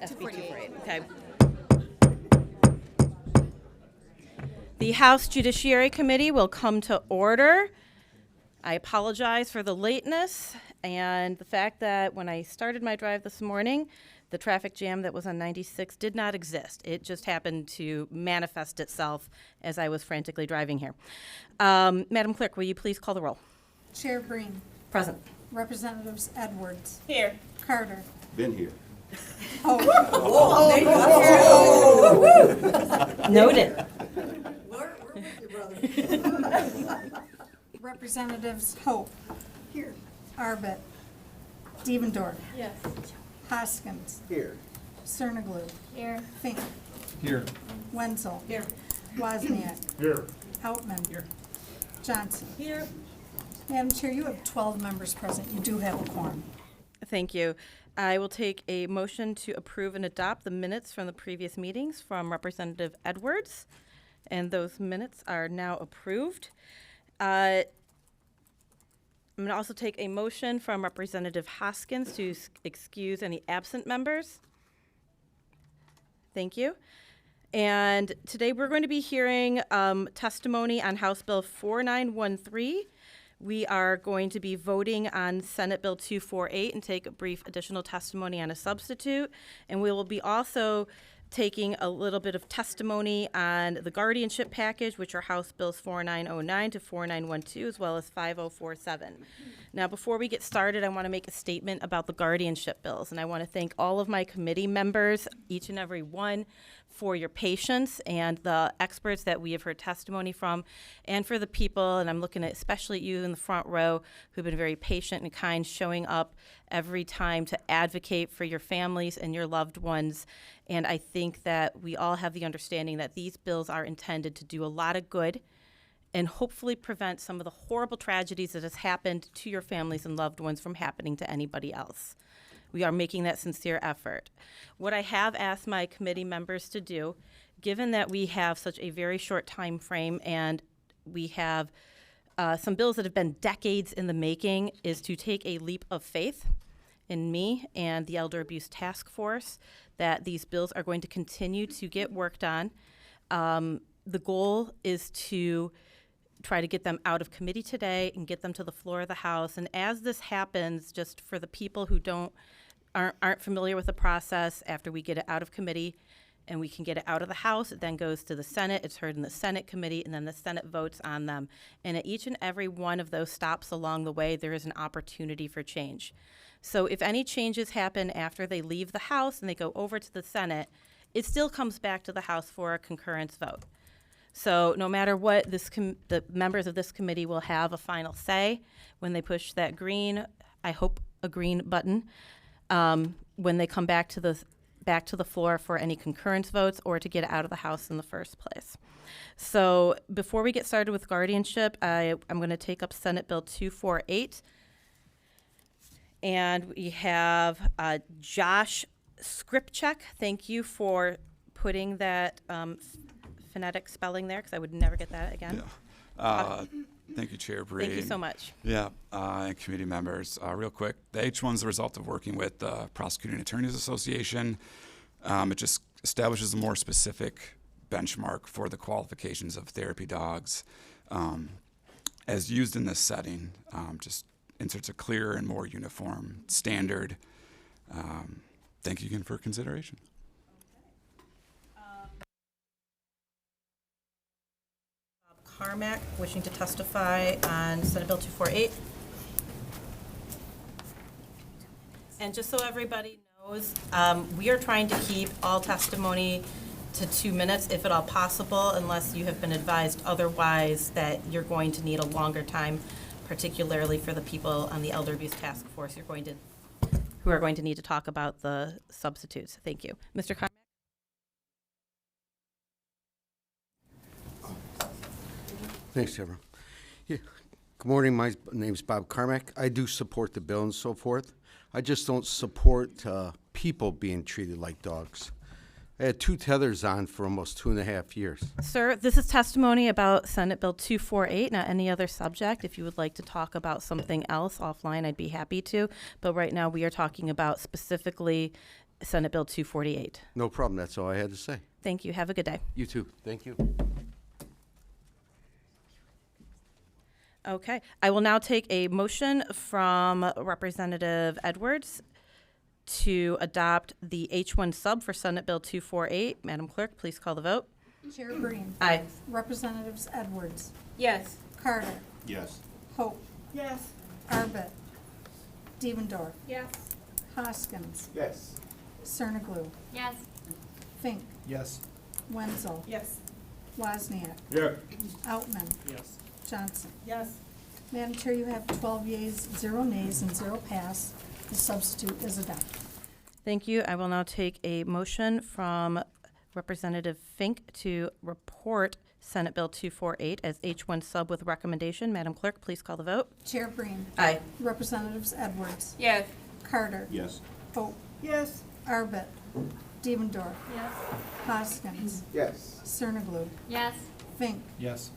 SB 248, okay. The House Judiciary Committee will come to order. I apologize for the lateness and the fact that when I started my drive this morning, the traffic jam that was on 96 did not exist. It just happened to manifest itself as I was frantically driving here. Madam Clerk, will you please call the roll? Chair Breen. Present. Representatives Edwards. Here. Carter. Been here. Noted. Representatives Hope. Here. Arbit. Devendorf. Yes. Hoskins. Here. Cerniglu. Here. Fink. Here. Wenzel. Here. Wozniak. Here. Outman. Here. Johnson. Here. Madam Chair, you have 12 members present. You do have a quorum. Thank you. I will take a motion to approve and adopt the minutes from the previous meetings from Representative Edwards, and those minutes are now approved. I'm going to also take a motion from Representative Hoskins to excuse any absent members. Thank you. And today we're going to be hearing testimony on House Bill 4913. We are going to be voting on Senate Bill 248 and take a brief additional testimony on a substitute. And we will be also taking a little bit of testimony on the guardianship package, which are House Bills 4909 to 4912, as well as 5047. Now, before we get started, I want to make a statement about the guardianship bills. And I want to thank all of my committee members, each and every one, for your patience and the experts that we have heard testimony from, and for the people, and I'm looking at especially you in the front row, who've been very patient and kind, showing up every time to advocate for your families and your loved ones. And I think that we all have the understanding that these bills are intended to do a lot of good and hopefully prevent some of the horrible tragedies that has happened to your families and loved ones from happening to anybody else. We are making that sincere effort. What I have asked my committee members to do, given that we have such a very short time frame and we have some bills that have been decades in the making, is to take a leap of faith in me and the Elder Abuse Task Force that these bills are going to continue to get worked on. The goal is to try to get them out of committee today and get them to the floor of the House. And as this happens, just for the people who aren't familiar with the process, after we get it out of committee and we can get it out of the House, it then goes to the Senate, it's heard in the Senate committee, and then the Senate votes on them. And at each and every one of those stops along the way, there is an opportunity for change. So if any changes happen after they leave the House and they go over to the Senate, it still comes back to the House for a concurrence vote. So no matter what, the members of this committee will have a final say when they push that green, I hope a green button, when they come back to the floor for any concurrence votes or to get it out of the House in the first place. So before we get started with guardianship, I'm going to take up Senate Bill 248. And we have Josh Skripchek. Thank you for putting that phonetic spelling there, because I would never get that again. Yeah. Thank you, Chair Breen. Thank you so much. Yeah, and committee members. Real quick, the H1's the result of working with the Prosecuting Attorneys Association. It just establishes a more specific benchmark for the qualifications of therapy dogs as used in this setting. Just inserts a clearer and more uniform standard. Thank you again for consideration. Carmack, wishing to testify on Senate Bill 248. And just so everybody knows, we are trying to keep all testimony to 2 minutes, if at all possible, unless you have been advised otherwise that you're going to need a longer time, particularly for the people on the Elder Abuse Task Force who are going to need to talk about the substitutes. Thank you. Mr. Carmack? Thanks, Deborah. Yeah. Good morning. My name's Bob Carmack. I do support the bill and so forth. I just don't support people being treated like dogs. I had 2 tethers on for almost 2.5 years. Sir, this is testimony about Senate Bill 248, not any other subject. If you would like to talk about something else offline, I'd be happy to. But right now we are talking about specifically Senate Bill 248. No problem. That's all I had to say. Thank you. Have a good day. You too. Thank you. Okay. I will now take a motion from Representative Edwards to adopt the H1 sub for Senate Bill 248. Madam Clerk, please call the vote. Chair Green. Aye. Representatives Edwards, Yes. Carter, Yes. Hope, Yes. Arbit, Devendorf, Yes. Hoskins, Yes. Cerniglu, Yes. Fink, Yes. Wenzel, Yes. Wozniak, Yeah. Outman, Yes. Johnson. Yes. Madam Chair, you have 12 yeas, 0 nays, and 0 pass. The substitute is adopted. Thank you. I will now take a motion from Representative Fink to report Senate Bill 248 as H1 sub with recommendation. Madam Clerk, please call the vote. Chair Green. Aye. Representatives Edwards, Yes. Carter, Yes. Hope, Yes. Arbit, Devendorf, Yes. Hoskins, Yes. Cerniglu, Yes. Fink, Yes.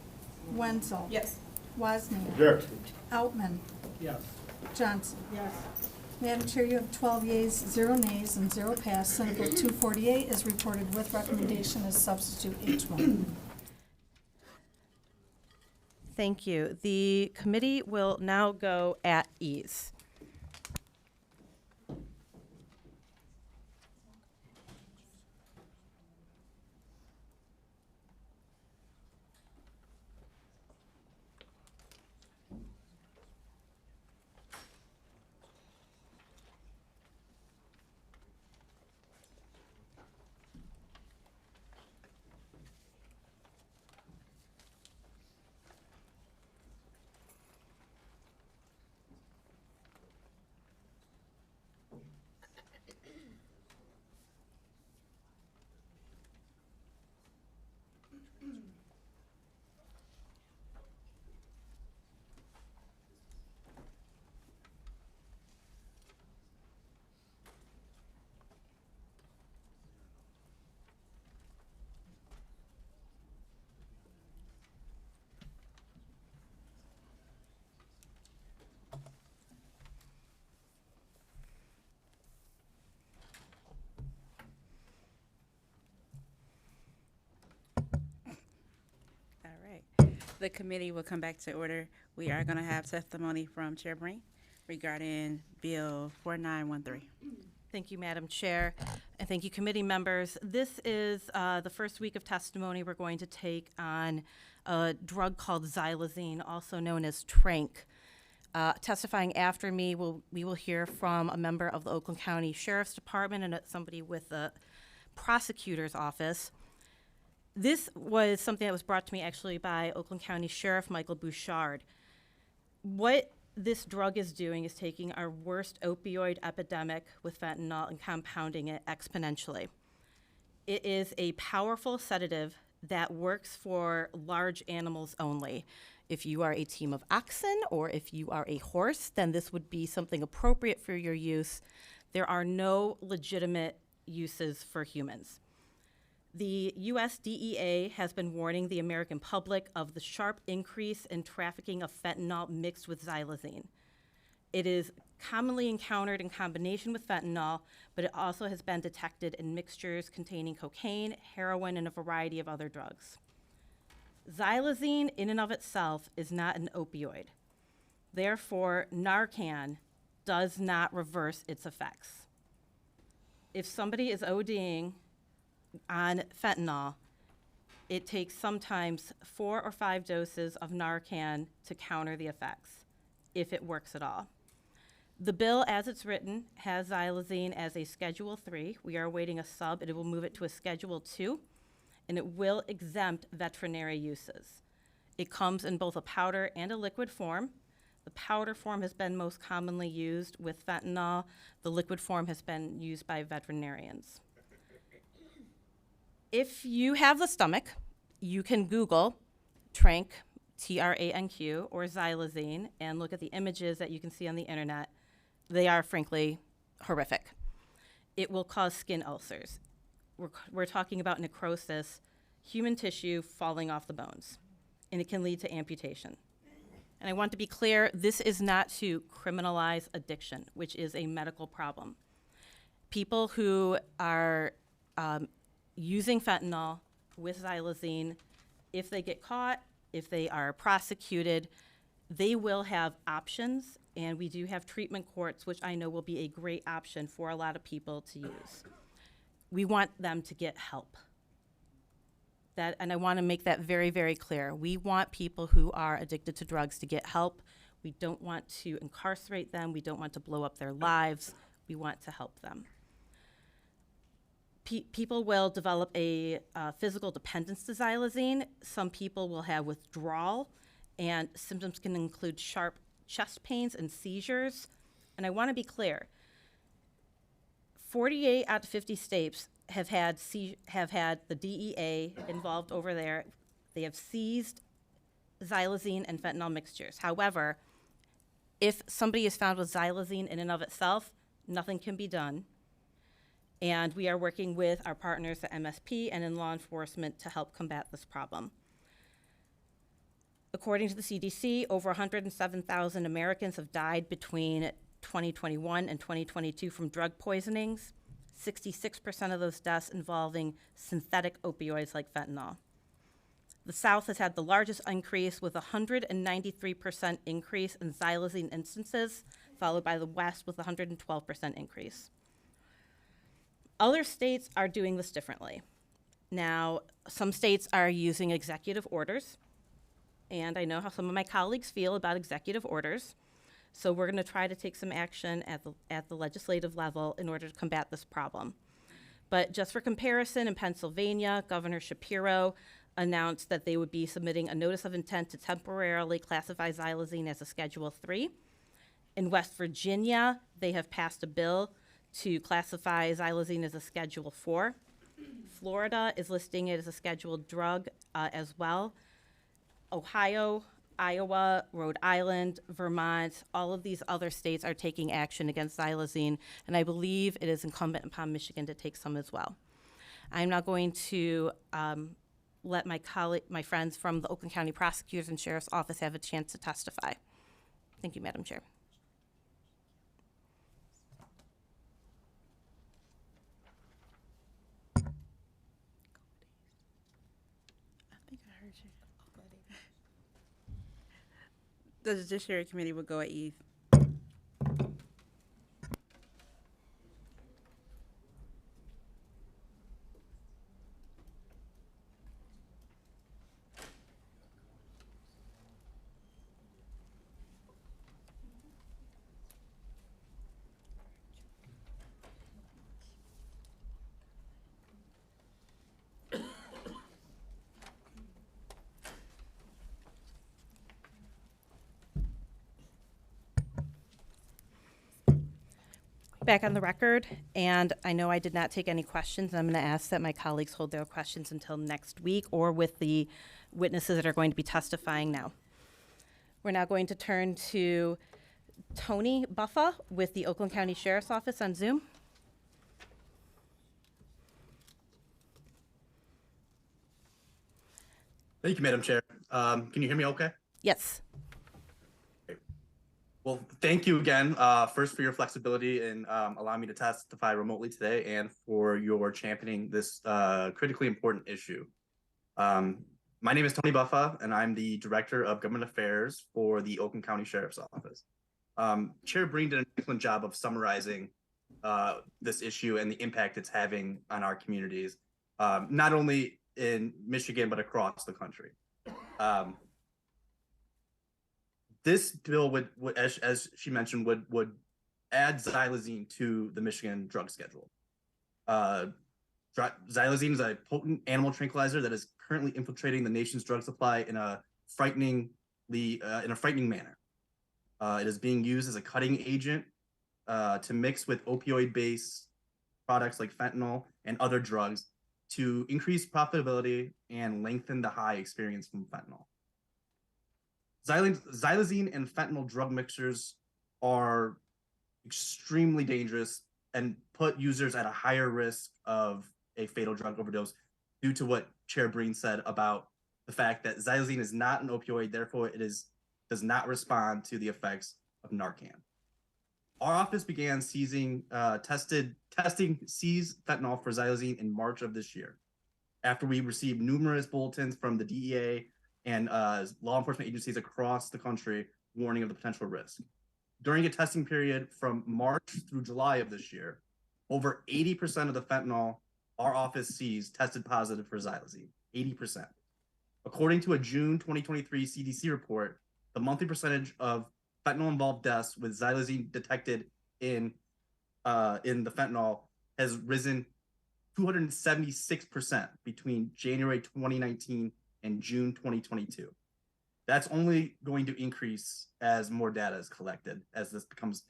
Wenzel, Yes. Wozniak, Yeah. Outman, Yes. Johnson. Yes. Madam Chair, you have 12 yeas, 0 nays, and 0 pass. Senate Bill 248 is reported with recommendation as substitute H1. Thank you. The committee will now go at ease. All right. The committee will come back to order. We are going to have testimony from Chair Breen regarding Bill 4913. Thank you, Madam Chair, and thank you, committee members. This is the first week of testimony we're going to take on a drug called xylazine, also known as Trank. Testifying after me, we will hear from a member of the Oakland County Sheriff's Department and somebody with the prosecutor's office. This was something that was brought to me actually by Oakland County Sheriff Michael Bouchard. What this drug is doing is taking our worst opioid epidemic with fentanyl and compounding it exponentially. It is a powerful sedative that works for large animals only. If you are a team of oxen or if you are a horse, then this would be something appropriate for your use. There are no legitimate uses for humans. The US DEA has been warning the American public of the sharp increase in trafficking of fentanyl mixed with xylazine. It is commonly encountered in combination with fentanyl, but it also has been detected in mixtures containing cocaine, heroin, and a variety of other drugs. Xylazine in and of itself is not an opioid. Therefore, Narcan does not reverse its effects. If somebody is ODing on fentanyl, it takes sometimes 4 or 5 doses of Narcan to counter the effects, if it works at all. The bill, as it's written, has xylazine as a Schedule 3. We are awaiting a sub, and it will move it to a Schedule 2, and it will exempt veterinary uses. It comes in both a powder and a liquid form. The powder form has been most commonly used with fentanyl. The liquid form has been used by veterinarians. If you have the stomach, you can Google Trank, T-R-A-N-Q, or xylazine, and look at the images that you can see on the internet. They are, frankly, horrific. It will cause skin ulcers. We're talking about necrosis, human tissue falling off the bones, and it can lead to amputation. And I want to be clear, this is not to criminalize addiction, which is a medical problem. people who are using fentanyl with xylazine, if they get caught, if they are prosecuted, they will have options, and we do have treatment courts, which I know will be a great option for a lot of people to use. We want them to get help. And I want to make that very, very clear. We want people who are addicted to drugs to get help. We don't want to incarcerate them. We don't want to blow up their lives. We want to help them. People will develop a physical dependence to xylazine. Some people will have withdrawal, and symptoms can include sharp chest pains and seizures. And I want to be clear, 48 out of 50 states have had the DEA involved over there. They have seized xylazine and fentanyl mixtures. However, if somebody is found with xylazine in and of itself, nothing can be done. And we are working with our partners at MSP and in law enforcement to help combat this problem. According to the CDC, over 107,000 Americans have died between 2021 and 2022 from drug poisonings, 66% of those deaths involving synthetic opioids like fentanyl. The South has had the largest increase with a 193% increase in xylazine instances, followed by the West with a 112% increase. Other states are doing this differently. Now, some states are using executive orders, and I know how some of my colleagues feel about executive orders. So we're going to try to take some action at the legislative level in order to combat this problem. But just for comparison, in Pennsylvania, Governor Shapiro announced that they would be submitting a notice of intent to temporarily classify xylazine as a Schedule 3. In West Virginia, they have passed a bill to classify xylazine as a Schedule 4. Florida is listing it as a scheduled drug as well. Ohio, Iowa, Rhode Island, Vermont, all of these other states are taking action against xylazine, and I believe it is incumbent upon Michigan to take some as well. I'm now going to let my friends from the Oakland County Prosecutor's and Sheriff's Office have a chance to testify. Thank you, Madam Chair. I think I heard you. The Judiciary Committee will go at eve. Back on the record, and I know I did not take any questions. I'm going to ask that my colleagues hold their questions until next week or with the witnesses that are going to be testifying now. We're now going to turn to Tony Buffa with the Oakland County Sheriff's Office on Zoom. Thank you, Madam Chair. Can you hear me okay? Yes. Well, thank you again, first for your flexibility in allowing me to testify remotely today and for your championing this critically important issue. My name is Tony Buffa, and I'm the Director of Government Affairs for the Oakland County Sheriff's Office. Chair Breen did an excellent job of summarizing this issue and the impact it's having on our communities, not only in Michigan, but across the country. This bill would as she mentioned, would add xylazine to the Michigan drug schedule. Xylazine is a potent animal tranquilizer that is currently infiltrating the nation's drug supply in a frightening manner. It is being used as a cutting agent to mix with opioid-based products like fentanyl and other drugs to increase profitability and lengthen the high experience from fentanyl. Xylazine and fentanyl drug mixtures are extremely dangerous and put users at a higher risk of a fatal drug overdose due to what Chair Breen said about the fact that xylazine is not an opioid, therefore it does not respond to the effects of Narcan. Our office began seizing tested testing seized fentanyl for xylazine in March of this year, after we received numerous bulletins from the DEA and law enforcement agencies across the country warning of the potential risk. During a testing period from March through July of this year, over 80% of the fentanyl our office seized tested positive for xylazine, 80%. According to a June 2023 CDC report, the monthly percentage of fentanyl-involved deaths with xylazine detected in the fentanyl has risen 276% between January 2019 and June 2022. That's only going to increase as more data is collected, as this becomes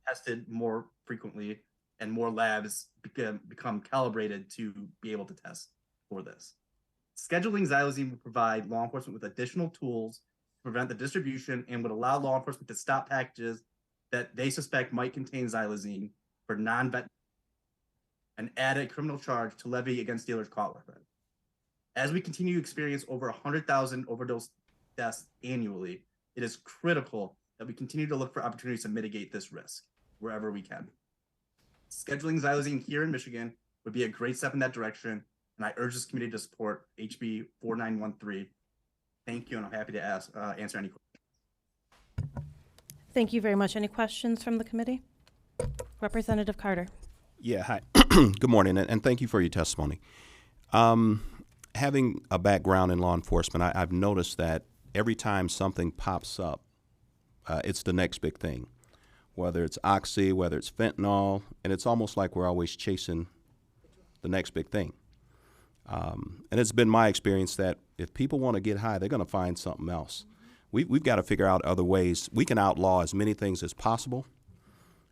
tested more frequently and more labs become calibrated to be able to test for this. Scheduling xylazine will provide law enforcement with additional tools to prevent the distribution and would allow law enforcement to stop packages that they suspect might contain xylazine for non-vet and add a criminal charge to levy against dealers caught with it. As we continue to experience over 100,000 overdose deaths annually, it is critical that we continue to look for opportunities to mitigate this risk wherever we can. Scheduling xylazine here in Michigan would be a great step in that direction, and I urge this committee to support HB 4913. Thank you, and I'm happy to answer any questions. Thank you very much. Any questions from the committee? Representative Carter. Yeah, hi. Good morning, and thank you for your testimony. Having a background in law enforcement, I've noticed that every time something pops up, it's the next big thing, whether it's oxy, whether it's fentanyl, and it's almost like we're always chasing the next big thing. And it's been my experience that if people want to get high, they're going to find something else. We've got to figure out other ways. We can outlaw as many things as possible,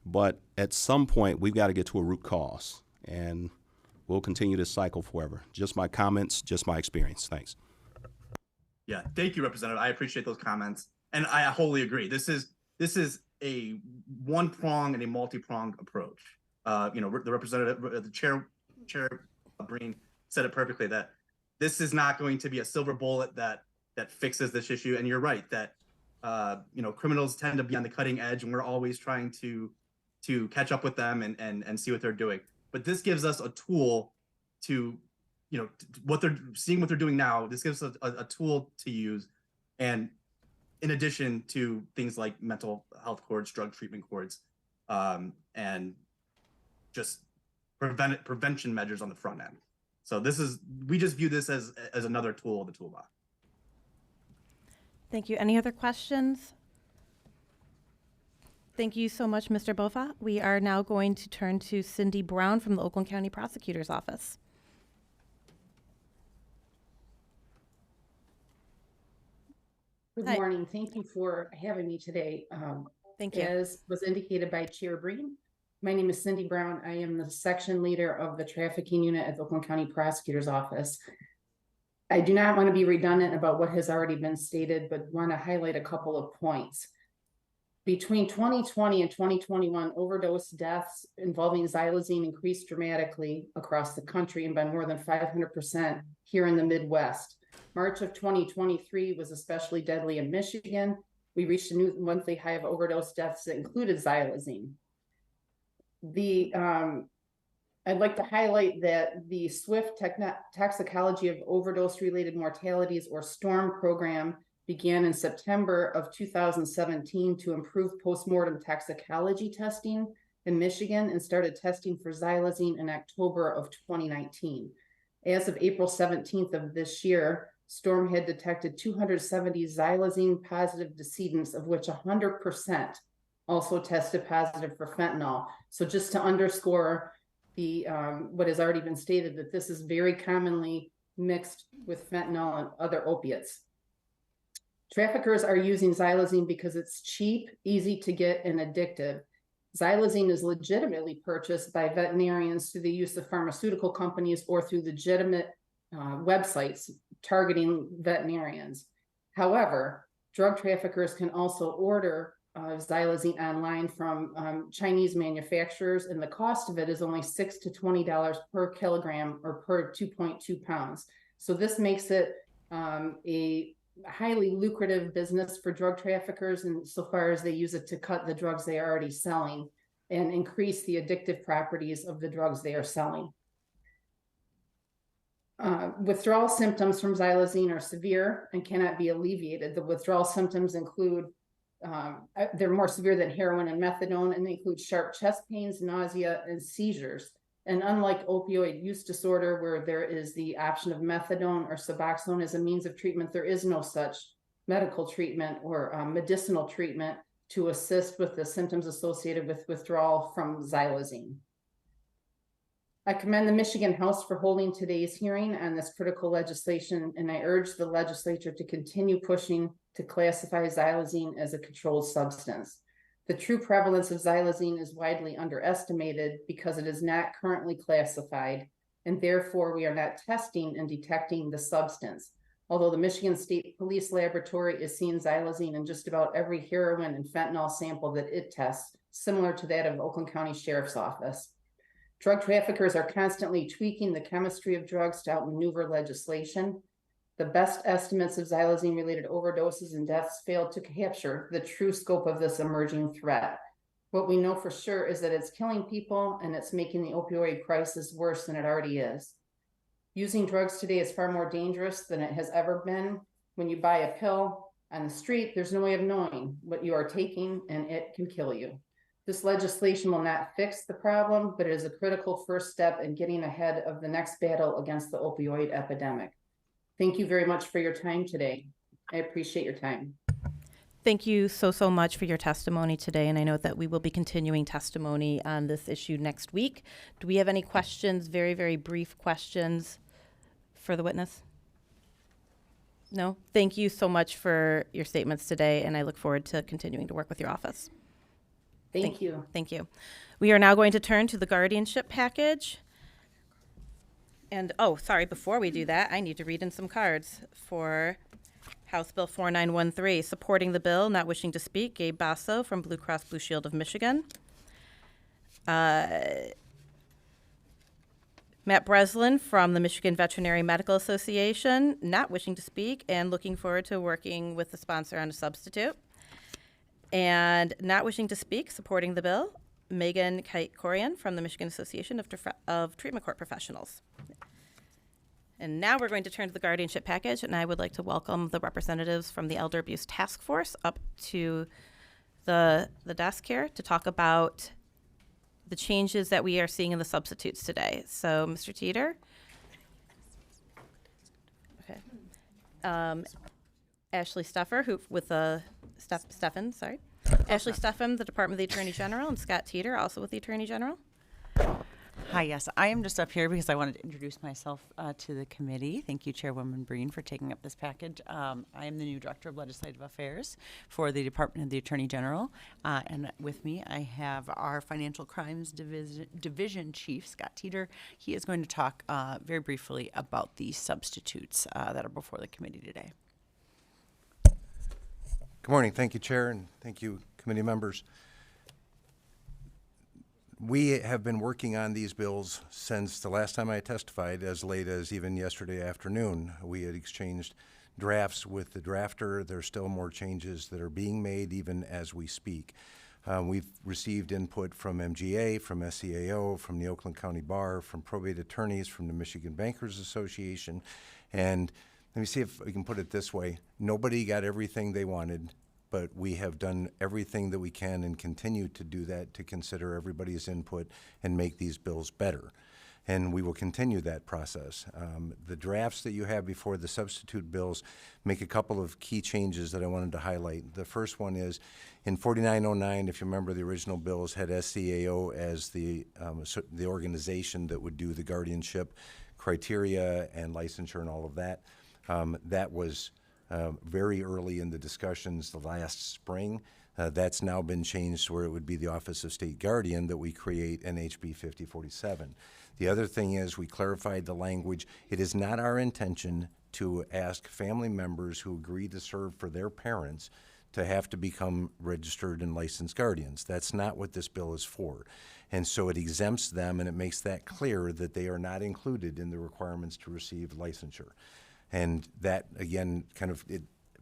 but at some point, we've got to get to a root cause, and we'll continue this cycle forever. Just my comments, just my experience. Thanks. Yeah, thank you, Representative. I appreciate those comments, and I wholly agree. This is a one-pronged and a multi-pronged approach. The representative, the chair Breen said it perfectly, that this is not going to be a silver bullet that fixes this issue. And you're right that criminals tend to be on the cutting edge, and we're always trying to catch up with them and see what they're doing. But this gives us a tool to, what they're doing now. This gives us a tool to use, and in addition to things like mental health courts, drug treatment courts, and just prevention measures on the front end. So we just view this as another tool in the toolbox. Thank you. Any other questions? Thank you so much, Mr. Bofa. We are now going to turn to Cindy Brown from the Oakland County Prosecutor's Office. Good Hi. morning. Thank you for having me today. Thank you. As was indicated by Chair Breen, my name is Cindy Brown. I am the section leader of the trafficking unit at the Oakland County Prosecutor's Office. I do not want to be redundant about what has already been stated, but want to highlight a couple of points. Between 2020 and 2021, overdose deaths involving xylazine increased dramatically across the country and by more than 500% here in the Midwest. March of 2023 was especially deadly in Michigan. We reached a new monthly high of overdose deaths that included xylazine. I'd like to highlight that the SWIFT toxicology of overdose-related mortalities, or STORM program, began in September of 2017 to improve postmortem toxicology testing in Michigan and started testing for xylazine in October of 2019. As of April 17th of this year, STORM had detected 270 xylazine positive decedents, of which 100% also tested positive for fentanyl. So just to underscore the what has already been stated, that this is very commonly mixed with fentanyl and other opiates. Traffickers are using xylazine because it's cheap, easy to get, and addictive. Xylazine is legitimately purchased by veterinarians through the use of pharmaceutical companies or through legitimate websites targeting veterinarians. However, drug traffickers can also order xylazine online from Chinese manufacturers, and the cost of it is only $6 to $20 per kilogram or per 2.2 pounds. So this makes it a highly lucrative business for drug traffickers, and so far as they use it to cut the drugs they are already selling. and increase the addictive properties of the drugs they are selling. Withdrawal symptoms from xylazine are severe and cannot be alleviated. The withdrawal symptoms include, they're more severe than heroin and methadone, and they include sharp chest pains, nausea, and seizures. And unlike opioid use disorder, where there is the option of methadone or Suboxone as a means of treatment, there is no such medical treatment or medicinal treatment to assist with the symptoms associated with withdrawal from xylazine. I commend the Michigan House for holding today's hearing on this critical legislation, and I urge the legislature to continue pushing to classify xylazine as a controlled substance. The true prevalence of xylazine is widely underestimated because it is not currently classified, and therefore we are not testing and detecting the substance. Although the Michigan State Police Laboratory is seeing xylazine in just about every heroin and fentanyl sample that it tests, similar to that of Oakland County Sheriff's Office. Drug traffickers are constantly tweaking the chemistry of drugs to outmaneuver legislation. The best estimates of xylazine-related overdoses and deaths failed to capture the true scope of this emerging threat. What we know for sure is that it's killing people and it's making the opioid crisis worse than it already is. Using drugs today is far more dangerous than it has ever been. When you buy a pill on the street, there's no way of knowing what you are taking, and it can kill you. This legislation will not fix the problem, but it is a critical first step in getting ahead of the next battle against the opioid epidemic. Thank you very much for your time today. I appreciate your time. Thank you so much for your testimony today, and I know that we will be continuing testimony on this issue next week. Do we have any questions, very brief questions for the witness? No? Thank you so much for your statements today, and I look forward to continuing to work with your office. Thank you. Thank you. We are now going to turn to the guardianship package. And, before we do that, I need to read in some cards for House Bill 4913, supporting the bill, not wishing to speak, Gabe Basso from Blue Cross Blue Shield of Michigan. Matt Breslin from the Michigan Veterinary Medical Association, not wishing to speak and looking forward to working with the sponsor on a substitute. And not wishing to speak, supporting the bill, Megan Kite-Corian from the Michigan Association of Treatment Court Professionals. And now we're going to turn to the guardianship package, and I would like to welcome the representatives from the Elder Abuse Task Force up to the desk here to talk about the changes that we are seeing in the substitutes today. So, Mr. Teeter. Okay. Ashley Steffer, Ashley Steffen, the Department of the Attorney General, and Scott Teeter, also with the Attorney General. Hi, yes, I am just up here because I wanted to introduce myself to the committee. Thank you, Chairwoman Breen, for taking up this package. I am the new Director of Legislative Affairs for the Department of the Attorney General, and with me I have our Financial Crimes Division Chief, Scott Teeter. He is going to talk very briefly about the substitutes that are before the committee today. Good morning. Thank you, Chair, and thank you, committee members. We have been working on these bills since the last time I testified, as late as even yesterday afternoon. We had exchanged drafts with the drafter. There's still more changes that are being made even as we speak. We've received input from MGA, from SCAO, from the Oakland County Bar, from probate attorneys, from the Michigan Bankers Association, and let me see if we can put it this way. Nobody got everything they wanted, but we have done everything that we can and continue to do that to consider everybody's input and make these bills better. And we will continue that process. The drafts that you have before the substitute bills make a couple of key changes that I wanted to highlight. The first one is in 4909, if you remember, the original bills had SCAO as the organization that would do the guardianship criteria and licensure and all of that. That was very early in the discussions the last spring. That's now been changed where it would be the Office of State Guardian that we create in HB 5047. The other thing is we clarified the language. It is not our intention to ask family members who agree to serve for their parents to have to become registered and licensed guardians. That's not what this bill is for. And so it exempts them and it makes that clear that they are not included in the requirements to receive licensure. And that, again, kind of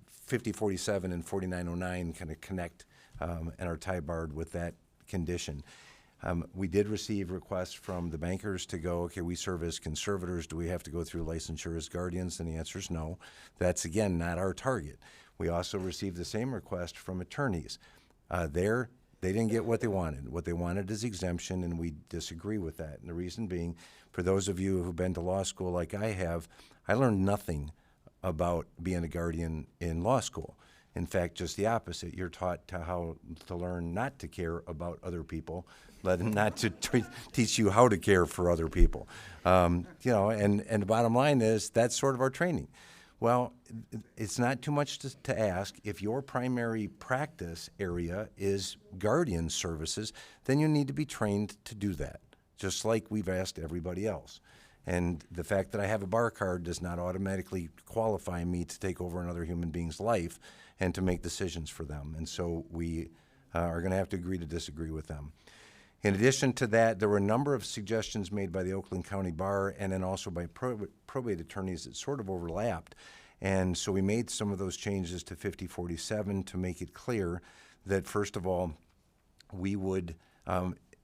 5047 and 4909 kind of connect and are tie-barred with that condition. We did receive requests from the bankers to go, okay, we serve as conservators. Do we have to go through licensure as guardians? And the answer is no. That's, again, not our target. We also received the same request from attorneys. They didn't get what they wanted. What they wanted is exemption, and we disagree with that. And the reason being, for those of you who've been to law school like I have, I learned nothing about being a guardian in law school. In fact, just the opposite. You're taught how to learn not to care about other people, not to teach you how to care for other people. And the bottom line is that's sort of our training. Well, it's not too much to ask. If your primary practice area is guardian services, then you need to be trained to do that, just like we've asked everybody else. And the fact that I have a bar card does not automatically qualify me to take over another human being's life and to make decisions for them. And so we are going to have to agree to disagree with them. In addition to that, there were a number of suggestions made by the Oakland County Bar and then also by probate attorneys that sort of overlapped. And so we made some of those changes to 5047 to make it clear that, first of all, we would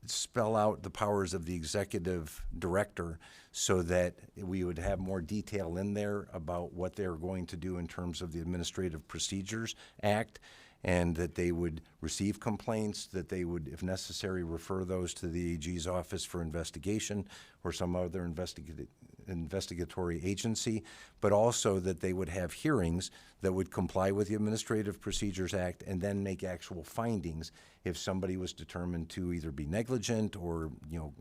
spell out the powers of the executive director so that we would have more detail in there about what they're going to do in terms of the Administrative Procedures Act, and that they would receive complaints, that they would, if necessary, refer those to the AG's office for investigation or some other investigatory agency, but also that they would have hearings that would comply with the Administrative Procedures Act and then make actual findings if somebody was determined to either be negligent or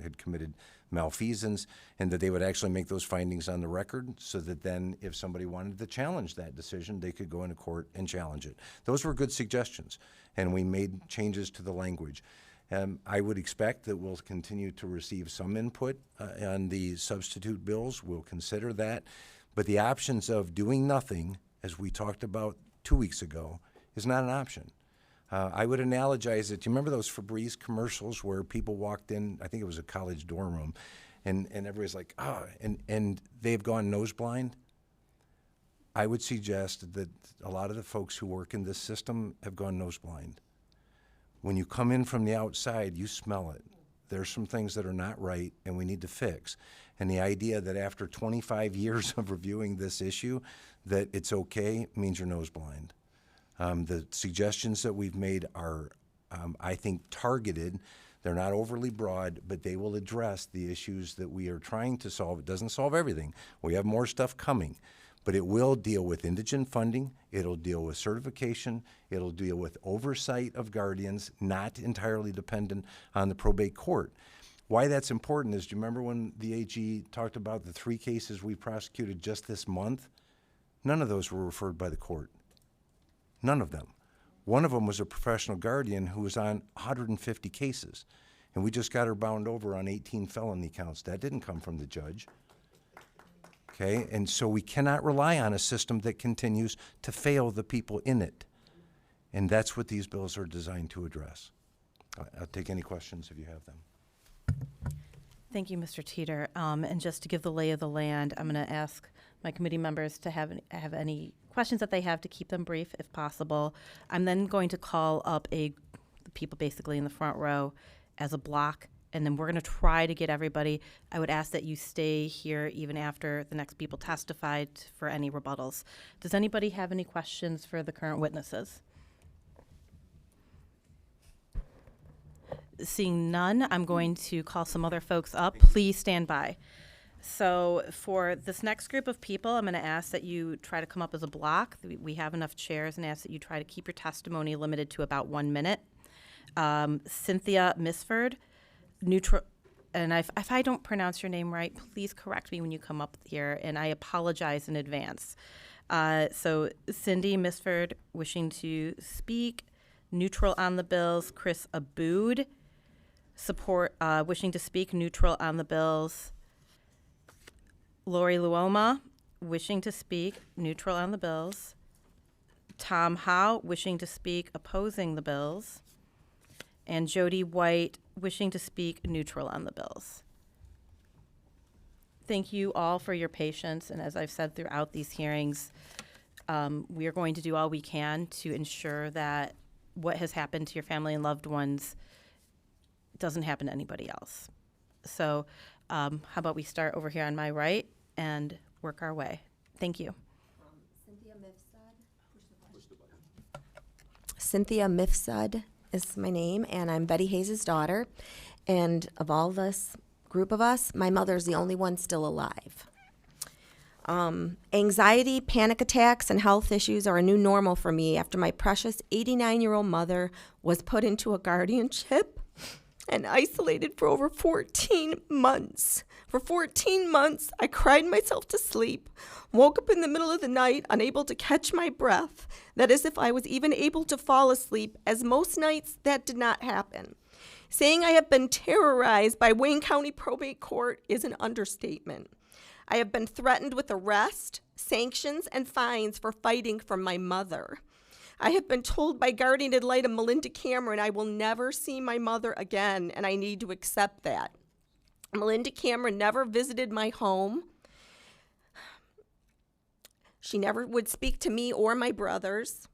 had committed malfeasance, and that they would actually make those findings on the record so that then if somebody wanted to challenge that decision, they could go into court and challenge it. Those were good suggestions, and we made changes to the language. I would expect that we'll continue to receive some input on the substitute bills. We'll consider that. But the options of doing nothing, as we talked about 2 weeks ago, is not an option. I would analogize it. Do you remember those Febreze commercials where people walked in, I think it was a college dorm room, and everybody's like, and they've gone nose blind? I would suggest that a lot of the folks who work in this system have gone nose blind. When you come in from the outside, you smell it. There's some things that are not right and we need to fix. And the idea that after 25 years of reviewing this issue, that it's okay means you're nose blind. The suggestions that we've made are, I think, targeted. They're not overly broad, but they will address the issues that we are trying to solve. It doesn't solve everything. We have more stuff coming. But it will deal with indigent funding, it'll deal with certification, it'll deal with oversight of guardians, not entirely dependent on the probate court. Why that's important is, do you remember when the AG talked about the 3 cases we prosecuted just this month? None of those were referred by the court. None of them. One of them was a professional guardian who was on 150 cases, and we just got her bound over on 18 felony counts. That didn't come from the judge. Okay, and so we cannot rely on a system that continues to fail the people in it. And that's what these bills are designed to address. I'll take any questions if you have them. Thank you, Mr. Teeter. And just to give the lay of the land, I'm going to ask my committee members to have any questions that they have to keep them brief if possible. I'm then going to call up the people basically in the front row as a block, and then we're going to try to get everybody. I would ask that you stay here even after the next people testified for any rebuttals. Does anybody have any questions for the current witnesses? Seeing none, I'm going to call some other folks up. Please stand by. So for this next group of people, I'm going to ask that you try to come up as a block. We have enough chairs, and ask that you try to keep your testimony limited to about 1 minute. Cynthia Misford, and if I don't pronounce your name right, please correct me when you come up here, and I apologize in advance. So Cindy Misford, wishing to speak. Neutral on the bills. Chris Abood, wishing to speak. Neutral on the bills. Lori Luoma, wishing to speak. Neutral on the bills. Tom Howe, wishing to speak. Opposing the bills. And Jody White, wishing to speak. Neutral on the bills. Thank you all for your patience, and as I've said throughout these hearings, we are going to do all we can to ensure that what has happened to your family and loved ones doesn't happen to anybody else. So how about we start over here on my right and work our way. Thank you. Cynthia Mifsud is my name, and I'm Betty Hayes' daughter. And of all this group of us, my mother's the only one still alive. Anxiety, panic attacks, and health issues are a new normal for me after my precious 89-year-old mother was put into a guardianship and isolated for over 14 months. For 14 months, I cried myself to sleep, woke up in the middle of the night, unable to catch my breath. That is, if I was even able to fall asleep, as most nights that did not happen. Saying I have been terrorized by Wayne County Probate Court is an understatement. I have been threatened with arrest, sanctions, and fines for fighting for my mother. I have been told by guardian ad litem Melinda Cameron I will never see my mother again, and I need to accept that. Melinda Cameron never visited my home. She never would speak to me or my brothers.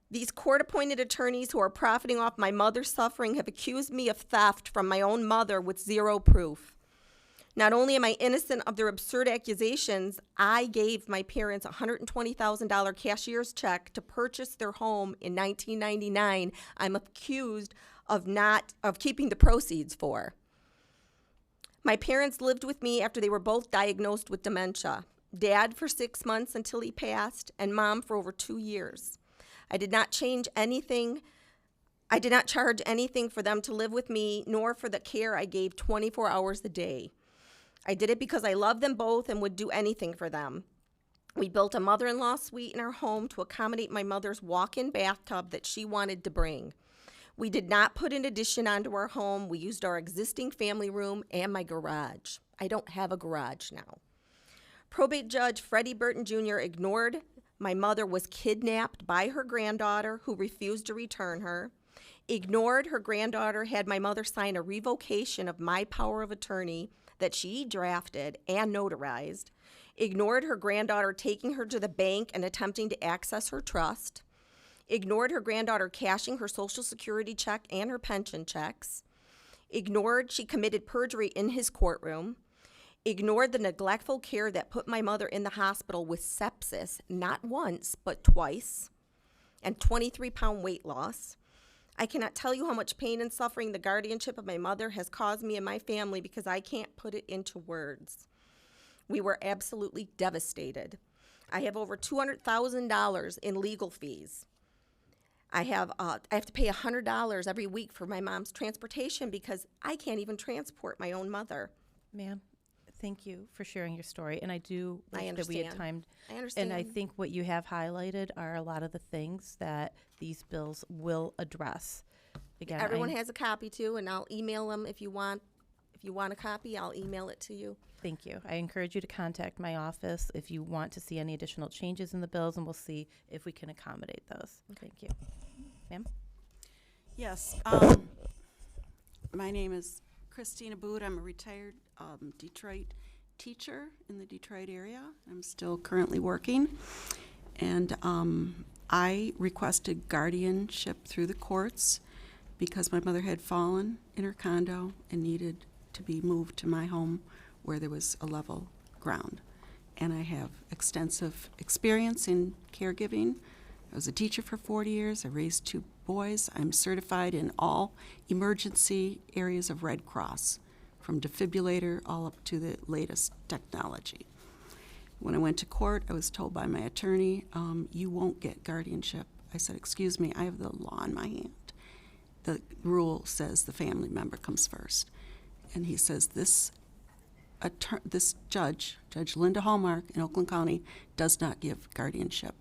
These court-appointed attorneys who are profiting off my mother's suffering have accused me of theft from my own mother with zero proof. Not only am I innocent of their absurd accusations, I gave my parents a $120,000 cashier's check to purchase their home in 1999. I'm accused of keeping the proceeds for. My parents lived with me after they were both diagnosed with dementia. Dad for 6 months until he passed, and Mom for over 2 years. I did not charge anything for them to live with me, nor for the care I gave 24 hours a day. I did it because I love them both and would do anything for them. We built a mother-in-law suite in our home to accommodate my mother's walk-in bathtub that she wanted to bring. We did not put an addition onto our home. We used our existing family room and my garage. I don't have a garage now. Probate judge Freddie Burton Jr. ignored my mother was kidnapped by her granddaughter who refused to return her. Ignored her granddaughter had my mother sign a revocation of my power of attorney that she drafted and notarized. Ignored her granddaughter taking her to the bank and attempting to access her trust. Ignored her granddaughter cashing her Social Security check and her pension checks. Ignored she committed perjury in his courtroom. Ignored the neglectful care that put my mother in the hospital with sepsis, not once, but twice, and 23-pound weight loss. I cannot tell you how much pain and suffering the guardianship of my mother has caused me and my family because I can't put it into words. We were absolutely devastated. I have over $200,000 in legal fees. I have to pay $100 every week for my mom's transportation because I can't even transport my own mother. Ma'am, thank you for sharing your story, and I do wish that we had understand. time. I understand. And I think what you have highlighted are a lot of the things that these bills will address. Again, Everyone has a copy too, and I'll email them if you want. If you want a copy, I'll email it to you. Thank you. I encourage you to contact my office if you want to see any additional changes in the bills, and we'll see if we can accommodate those. Thank you. Ma'am? Yes. My name is Christina Boot. I'm a retired Detroit teacher in the Detroit area. I'm still currently working. And I requested guardianship through the courts because my mother had fallen in her condo and needed to be moved to my home where there was a level ground. And I have extensive experience in caregiving. I was a teacher for 40 years. I raised 2 boys. I'm certified in all emergency areas of Red Cross, from defibrillator all up to the latest technology. When I went to court, I was told by my attorney, you won't get guardianship. I said, excuse me, I have the law in my hand. The rule says the family member comes first. And he says, this judge, Judge Linda Hallmark in Oakland County, does not give guardianship.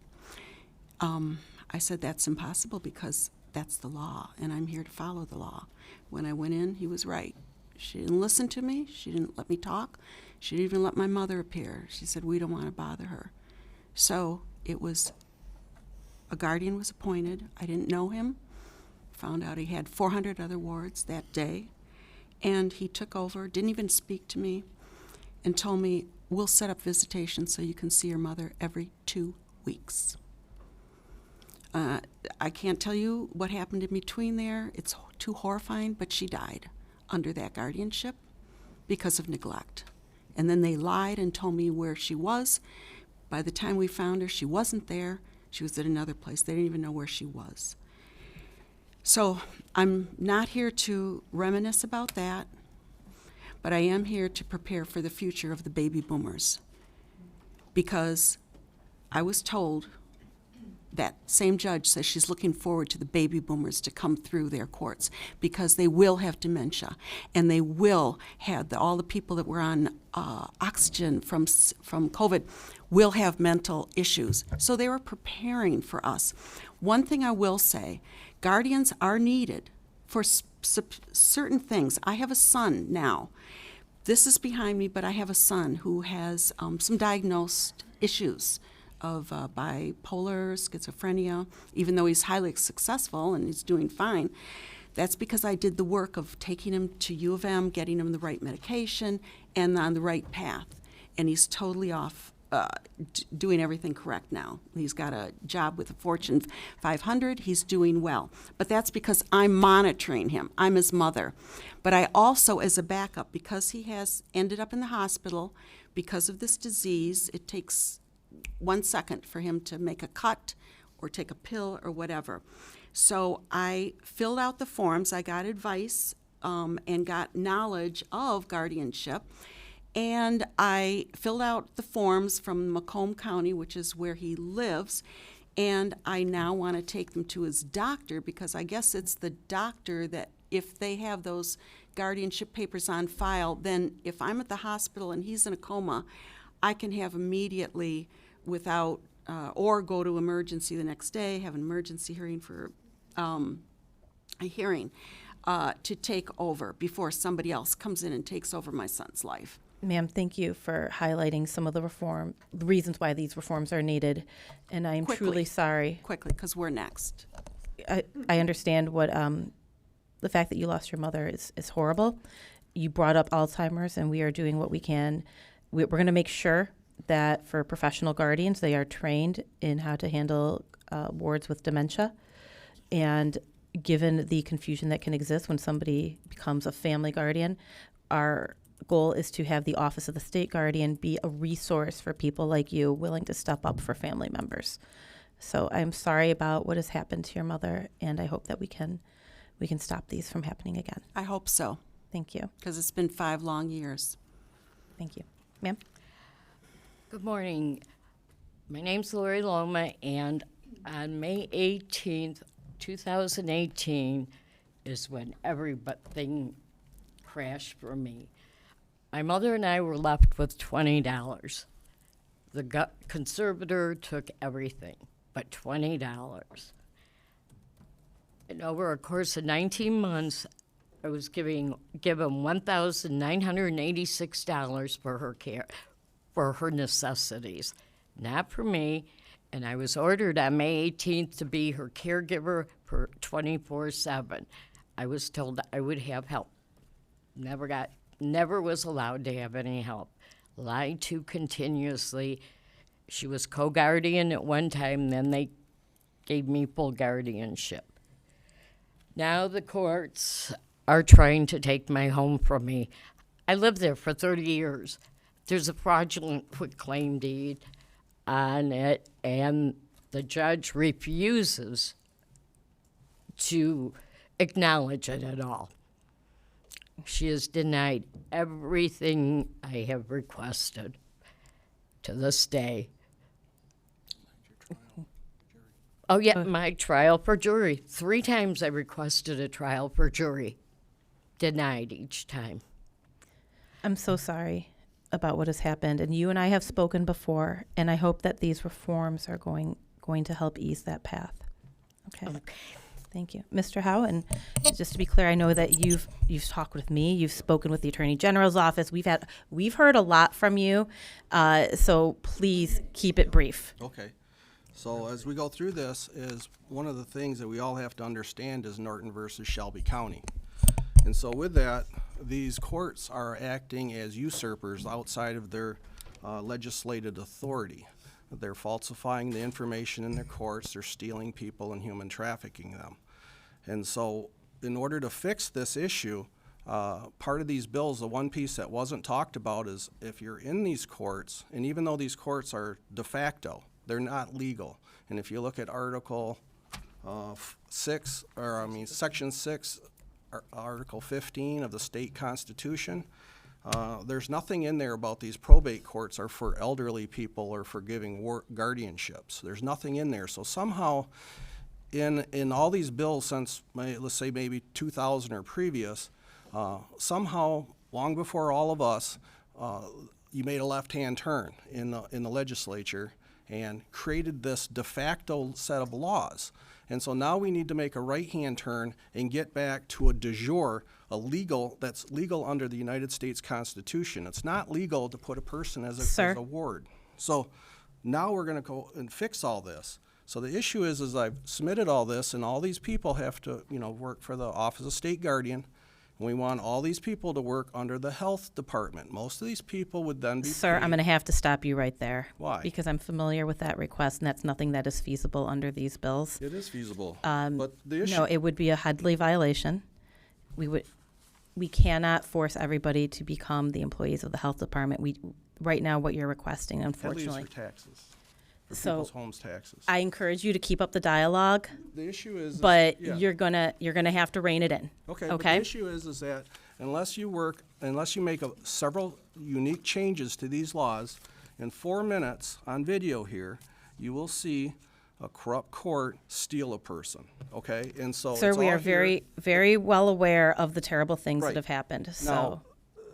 I said, that's impossible because that's the law, and I'm here to follow the law. When I went in, he was right. She didn't listen to me. She didn't let me talk. She didn't even let my mother appear. She said, we don't want to bother her. So a guardian was appointed. I didn't know him. Found out he had 400 other wards that day. And he took over, didn't even speak to me, and told me, we'll set up visitation so you can see your mother every 2 weeks. I can't tell you what happened in between there. It's too horrifying, but she died under that guardianship because of neglect. And then they lied and told me where she was. By the time we found her, she wasn't there. She was at another place. They didn't even know where she was. So I'm not here to reminisce about that, but I am here to prepare for the future of the baby boomers. Because I was told that same judge says she's looking forward to the baby boomers to come through their courts because they will have dementia and they will have all the people that were on oxygen from COVID will have mental issues. So they were preparing for us. One thing I will say, guardians are needed for certain things. I have a son now. This is behind me, but I have a son who has some diagnosed issues of bipolar, schizophrenia, even though he's highly successful and he's doing fine. That's because I did the work of taking him to U of M, getting him the right medication, and on the right path. And he's totally off, doing everything correct now. He's got a job with a Fortune 500. He's doing well. But that's because I'm monitoring him. I'm his mother. But I also, as a backup, because he has ended up in the hospital because of this disease, it takes 1 second for him to make a cut or take a pill or whatever. So I filled out the forms. I got advice and got knowledge of guardianship. And I filled out the forms from Macomb County, which is where he lives. And I now want to take them to his doctor because I guess it's the doctor that if they have those guardianship papers on file, then if I'm at the hospital and he's in a coma, I can have immediately without, or go to emergency the next day, have an emergency hearing for a hearing to take over before somebody else comes in and takes over my son's life. Ma'am, thank you for highlighting some of the reasons why these reforms are needed, and I am truly sorry. Quickly, because we're next. I understand what the fact that you lost your mother is horrible. You brought up Alzheimer's, and we are doing what we can. We're going to make sure that for professional guardians, they are trained in how to handle wards with dementia. And given the confusion that can exist when somebody becomes a family guardian, our goal is to have the Office of the State Guardian be a resource for people like you willing to step up for family members. So I'm sorry about what has happened to your mother, and I hope that we can stop these from happening again. I hope so. Thank you. Because it's been 5 long years. Thank you. Ma'am? Good morning. My name's Lori Loma, and on May 18th, 2018 is when everything crashed for me. My mother and I were left with $20. The conservator took everything but $20. And over a course of 19 months, I was given $1,986 for her care, for her necessities, not for me. And I was ordered on May 18th to be her caregiver for 24/7. I was told I would have help. Never was allowed to have any help. Lied to continuously. She was co-guardian at one time, then they gave me full guardianship. Now the courts are trying to take my home from me. I lived there for 30 years. There's a fraudulent quitclaim deed on it, and the judge refuses to acknowledge it at all. She has denied everything I have requested to this day. Oh, yeah, my trial for jury. 3 times I requested a trial for jury. Denied each time. I'm so sorry about what has happened, and you and I have spoken before, and I hope that these reforms are going to help ease that path. Okay. Thank you. Mr. Howe, and just to be clear, I know that you've talked with me, you've spoken with the Attorney General's office. We've heard a lot from you, so please keep it brief. Okay. So as we go through this, is one of the things that we all have to understand is Norton versus Shelby County. And so with that, these courts are acting as usurpers outside of their legislative authority. They're falsifying the information in their courts. They're stealing people and human trafficking them. And so in order to fix this issue, part of these bills, the one piece that wasn't talked about is if you're in these courts, and even though these courts are de facto, they're not legal. And if you look at Section 6, Article 15 of the state constitution, there's nothing in there about these probate courts are for elderly people or for giving guardianships. There's nothing in there. So somehow in all these bills since, let's say maybe 2000 or previous, somehow long before all of us, you made a left-hand turn in the legislature and created this de facto set of laws. And so now we need to make a right-hand turn and get back to a de jure, that's legal under the United States Constitution. It's not legal to put a person as a ward. So now we're gonna go and fix all this. So the issue is I've submitted all this, and all these people have to, work for the Office of State Guardian. And we want all these people to work under the health department. Most of these people would then be Sir, paid. I'm going to have to stop you right there. Why? Because I'm familiar with that request, and that's nothing that is feasible under these bills. It is feasible, but the issue. No, it would be a Headley violation. We cannot force everybody to become the employees of the health department. Right now, what you're requesting, unfortunately. Headley's for taxes. For So, people's homes taxes. I encourage you to keep up the dialogue, The issue is. but yeah. you're gonna have to rein it in. Okay, but the issue is that unless you make several unique changes to these laws, in 4 minutes on video here, you will see a corrupt court steal a person, okay? And so Sir, it's we all are here. very, very well aware of the terrible things Right. that have happened. So, Now,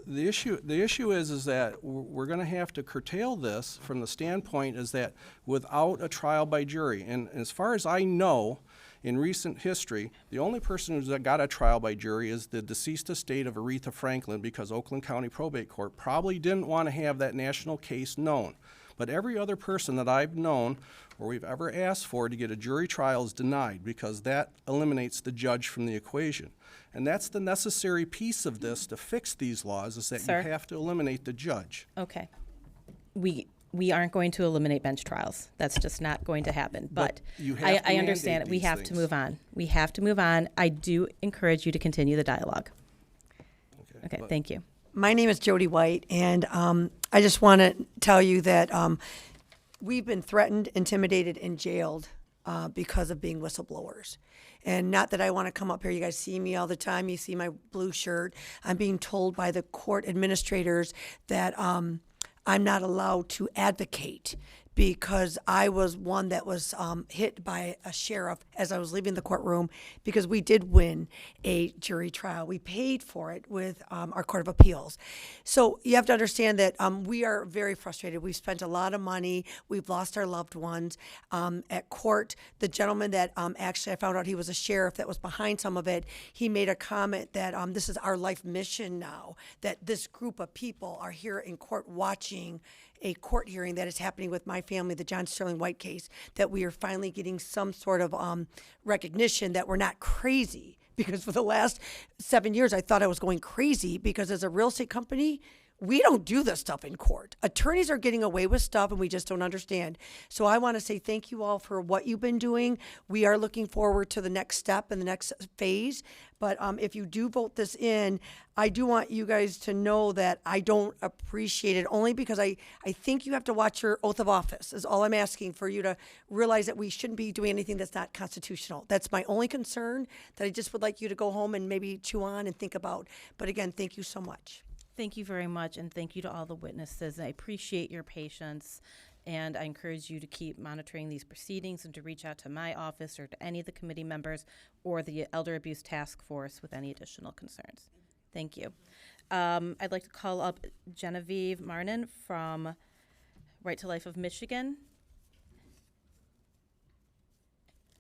the issue is that we're going to have to curtail this from the standpoint is that without a trial by jury, and as far as I know, in recent history, the only person who's got a trial by jury is the deceased estate of Aretha Franklin, because Oakland County Probate Court probably didn't want to have that national case known. But every other person that I've known or we've ever asked for to get a jury trial is denied, because that eliminates the judge from the equation. And that's the necessary piece of this to fix these laws, is that Sir? you have to eliminate the judge. okay. We aren't going to eliminate bench trials. That's just not going to happen. But you have to I understand mandate it. We these have to things. move on. We have to move on. I do encourage you to continue the dialogue. Okay, but- thank you. My name is Jody White, and I just want to tell you that we've been threatened, intimidated, and jailed because of being whistleblowers. And not that I want to come up here. You guys see me all the time. You see my blue shirt. I'm being told by the court administrators that I'm not allowed to advocate because I was one that was hit by a sheriff as I was leaving the courtroom, because we did win a jury trial. We paid for it with our Court of Appeals. So you have to understand that we are very frustrated. We've spent a lot of money. We've lost our loved ones. At court, the gentleman that actually I found out he was a sheriff that was behind some of it, he made a comment that this is our life mission now, that this group of people are here in court watching a court hearing that is happening with my family, the John Sterling White case, that we are finally getting some sort of recognition that we're not crazy. Because for the last 7 years, I thought I was going crazy, because as a real estate company, we don't do this stuff in court. Attorneys are getting away with stuff, and we just don't understand. So I want to say thank you all for what you've been doing. We are looking forward to the next step and the next phase. But if you do vote this in, I do want you guys to know that I don't appreciate it, only because I think you have to watch your oath of office, is all I'm asking, for you to realize that we shouldn't be doing anything that's not constitutional. That's my only concern, that I just would like you to go home and maybe chew on and think about. But again, thank you so much. Thank you very much, and thank you to all the witnesses. I appreciate your patience, and I encourage you to keep monitoring these proceedings and to reach out to my office or to any of the committee members or the Elder Abuse Task Force with any additional concerns. Thank you. I'd like to call up Genevieve Marnin from Right to Life of Michigan.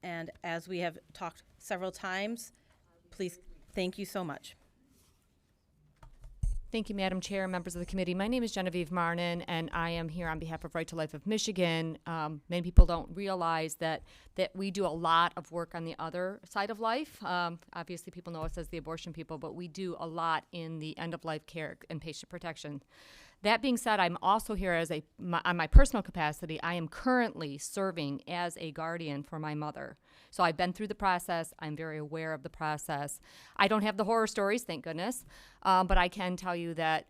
And as we have talked several times, please, thank you so much. Thank you, Madam Chair, members of the committee. My name is Genevieve Marnin, and I am here on behalf of Right to Life of Michigan. Many people don't realize that we do a lot of work on the other side of life. Obviously, people know us as the abortion people, but we do a lot in the end-of-life care and patient protection. That being said, I'm also here as on my personal capacity. I am currently serving as a guardian for my mother. So I've been through the process. I'm very aware of the process. I don't have the horror stories, thank goodness, but I can tell you that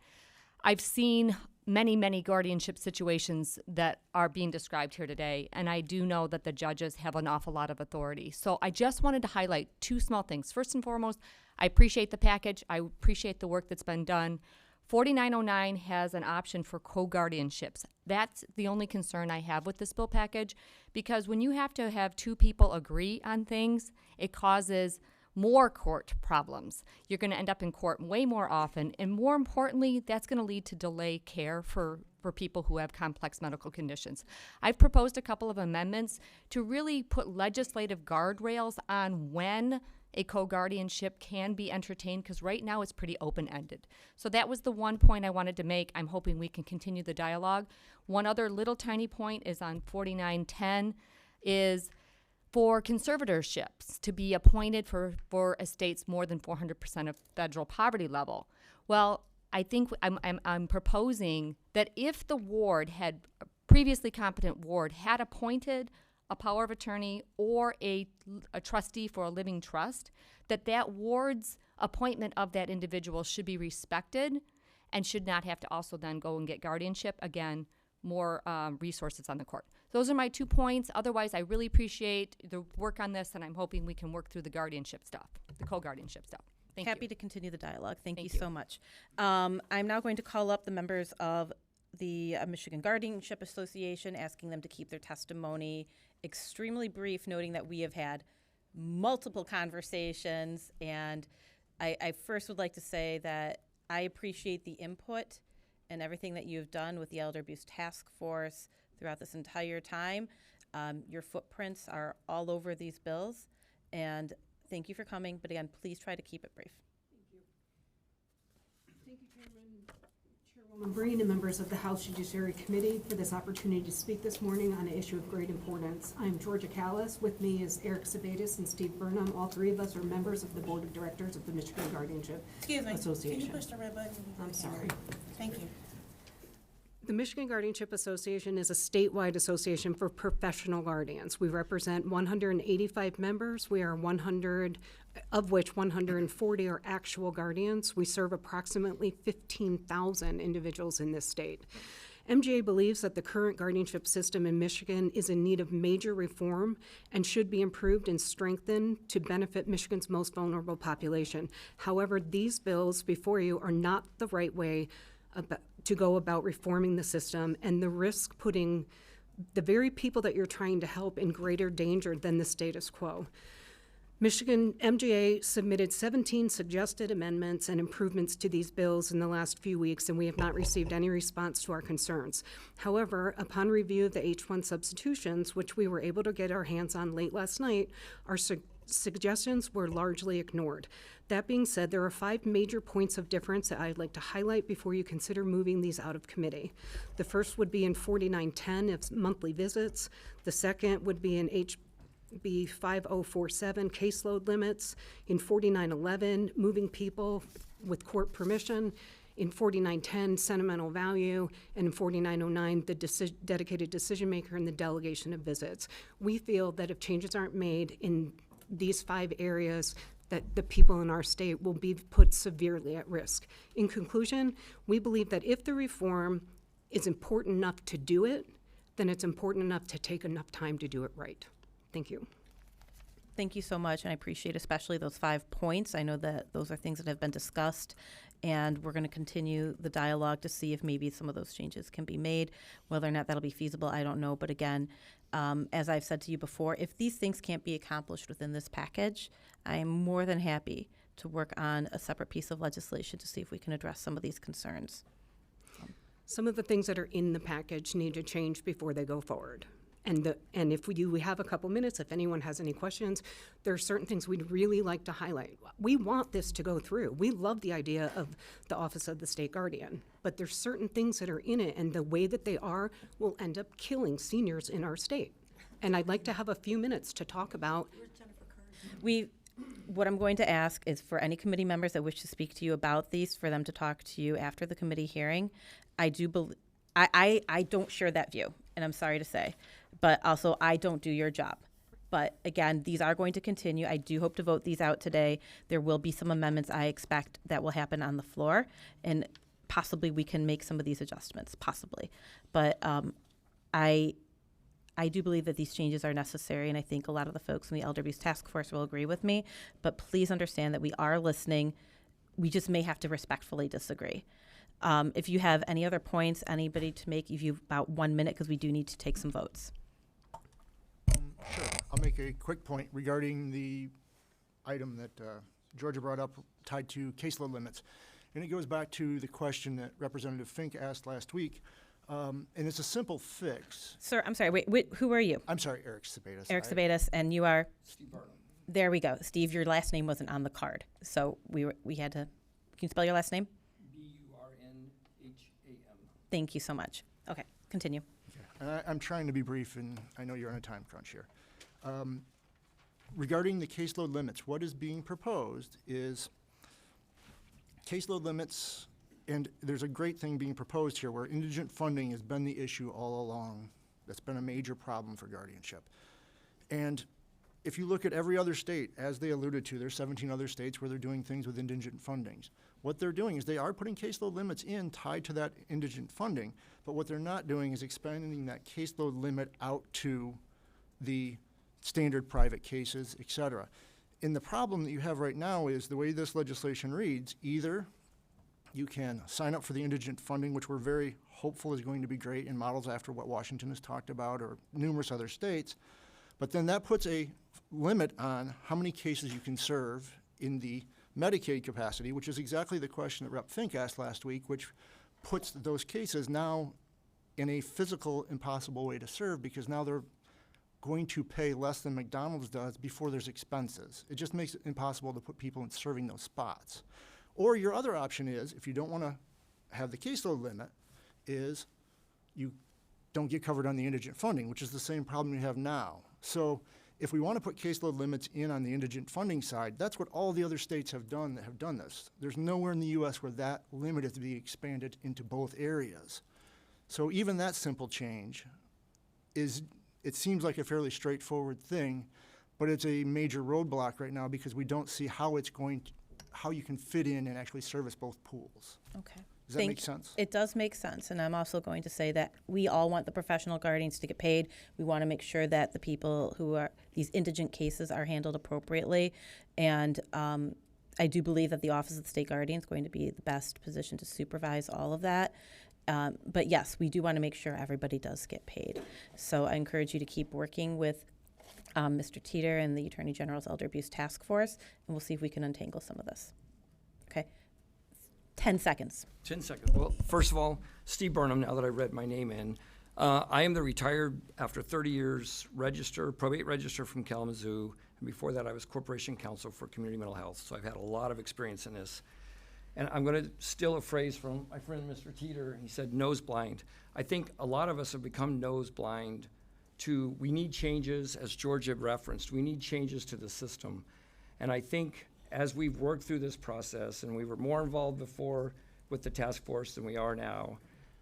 I've seen many guardianship situations that are being described here today, and I do know that the judges have an awful lot of authority. So I just wanted to highlight two small things. First and foremost, I appreciate the package. I appreciate the work that's been done. 4909 has an option for co-guardianships. That's the only concern I have with this bill package, because when you have to have two people agree on things, it causes more court problems. You're going to end up in court way more often, and more importantly, that's going to lead to delay care for people who have complex medical conditions. I've proposed a couple of amendments to really put legislative guardrails on when a co-guardianship can be entertained, because right now it's pretty open-ended. So that was the one point I wanted to make. I'm hoping we can continue the dialogue. One other little tiny point is on 4910 is for conservatorships to be appointed for estates more than 400% of federal poverty level. Well, I think I'm proposing that if the ward had, a previously competent ward, had appointed a power of attorney or a trustee for a living trust, that ward's appointment of that individual should be respected and should not have to also then go and get guardianship. Again, more resources on the court. Those are my 2 points. Otherwise, I really appreciate the work on this, and I'm hoping we can work through the guardianship stuff, the co-guardianship stuff. Thank Happy you. to continue the dialogue. Thank you so much. I'm now going to call up the members of the Michigan Guardianship Association, asking them to keep their testimony extremely brief, noting that we have had multiple conversations. And I first would like to say that I appreciate the input and everything that you've done with the Elder Abuse Task Force throughout this entire time. Your footprints are all over these bills, and thank you for coming. But again, please try to keep it brief. Thank you, Chairwoman Breen, and members of the House Judiciary Committee for this opportunity to speak this morning on an issue of great importance. I'm Georgia Callis. With me is Eric Sabatis and Steve Burnham. All three of us are members of the Board of Directors of the Michigan Guardianship Association. Can you push the red button? I'm sorry. Thank you. The Michigan Guardianship Association is a statewide association for professional guardians. We represent 185 members. We are 100, of which 140 are actual guardians. We serve approximately 15,000 individuals in this state. MGA believes that the current guardianship system in Michigan is in need of major reform and should be improved and strengthened to benefit Michigan's most vulnerable population. However, these bills before you are not the right way to go about reforming the system, and the risk putting the very people that you're trying to help in greater danger than the status quo. Michigan MGA submitted 17 suggested amendments and improvements to these bills in the last few weeks, and we have not received any response to our concerns. However, upon review of the H1 substitutions, which we were able to get our hands on late last night, our suggestions were largely ignored. That being said, there are 5 major points of difference that I'd like to highlight before you consider moving these out of committee. The first would be in 4910, it's monthly visits. The second would be in HB 5047, caseload limits. In 4911, moving people with court permission. In 4910, sentimental value. And in 4909, the dedicated decision maker and the delegation of visits. We feel that if changes aren't made in these 5 areas, that the people in our state will be put severely at risk. In conclusion, we believe that if the reform is important enough to do it, then it's important enough to take enough time to do it right. Thank you. Thank you so much, and I appreciate especially those 5 points. I know that those are things that have been discussed, and we're going to continue the dialogue to see if maybe some of those changes can be made. Whether or not that'll be feasible, I don't know. But again, as I've said to you before, if these things can't be accomplished within this package, I am more than happy to work on a separate piece of legislation to see if we can address some of these concerns. Some of the things that are in the package need to change before they go forward. And if we have a couple minutes, if anyone has any questions, there are certain things we'd really like to highlight. We want this to go through. We love the idea of the Office of the State Guardian, but there's certain things that are in it, and the way that they are will end up killing seniors in our state. And I'd like to have a few minutes to talk about. What I'm going to ask is for any committee members that wish to speak to you about these, for them to talk to you after the committee hearing. I do believe, I don't share that view, and I'm sorry to say, but also I don't do your job. But again, these are going to continue. I do hope to vote these out today. There will be some amendments I expect that will happen on the floor, and possibly we can make some of these adjustments, possibly. But I do believe that these changes are necessary, and I think a lot of the folks in the Elder Abuse Task Force will agree with me. But please understand that we are listening. We just may have to respectfully disagree. If you have any other points, anybody to make, if you've about 1 minute, because we do need to take some votes. Sure. I'll make a quick point regarding the item that Georgia brought up tied to caseload limits. And it goes back to the question that Representative Fink asked last week. And it's a simple fix. Sir, I'm sorry. Wait, who are you? I'm sorry, Eric Sabatis. Eric Sabatis, and you are? Steve Barnum. There we go. Steve, your last name wasn't on the card. So we had to, can you spell your last name? B-U-R-N-H-A-M. Thank you so much. Okay, continue. And I'm trying to be brief, and I know you're on a time crunch here. Regarding the caseload limits, what is being proposed is caseload limits, and there's a great thing being proposed here where indigent funding has been the issue all along. That's been a major problem for guardianship. And if you look at every other state, as they alluded to, there's 17 other states where they're doing things with indigent fundings. What they're doing is they are putting caseload limits in tied to that indigent funding, but what they're not doing is expanding that caseload limit out to the standard private cases, et cetera. And the problem that you have right now is the way this legislation reads, either you can sign up for the indigent funding, which we're very hopeful is going to be great and models after what Washington has talked about or numerous other states, but then that puts a limit on how many cases you can serve in the Medicaid capacity, which is exactly the question that Rep. Fink asked last week, which puts those cases now in a physical impossible way to serve because now they're going to pay less than McDonald's does before there's expenses. It just makes it impossible to put people in serving those spots. Or your other option is, if you don't want to have the caseload limit, is you don't get covered on the indigent funding, which is the same problem you have now. So if we want to put caseload limits in on the indigent funding side, that's what all the other states have done that have done this. There's nowhere in the U.S. where that limit is to be expanded into both areas. So even that simple change is, it seems like a fairly straightforward thing, but it's a major roadblock right now because we don't see how it's going to, how you can fit in and actually service both pools. Okay. Does that make sense? It does make sense, and I'm also going to say that we all want the professional guardians to get paid. We want to make sure that the people who are, these indigent cases are handled appropriately, and I do believe that the Office of the State Guardian is going to be the best position to supervise all of that. But yes, we do want to make sure everybody does get paid. So I encourage you to keep working with Mr. Teeter and the Attorney General's Elder Abuse Task Force, and we'll see if we can untangle some of this. Okay. 10 seconds. 10 seconds. Well, first of all, Steve Burnham, now that I read my name in, I am the retired, after 30 years, probate register from Kalamazoo. And before that, I was corporation counsel for community mental health. So I've had a lot of experience in this. And I'm going to steal a phrase from my friend, Mr. Teeter. He said, nose blind. I think a lot of us have become nose blind to, we need changes, as George had referenced. We need changes to the system. And I think as we've worked through this process, and we were more involved before with the task force than we are now,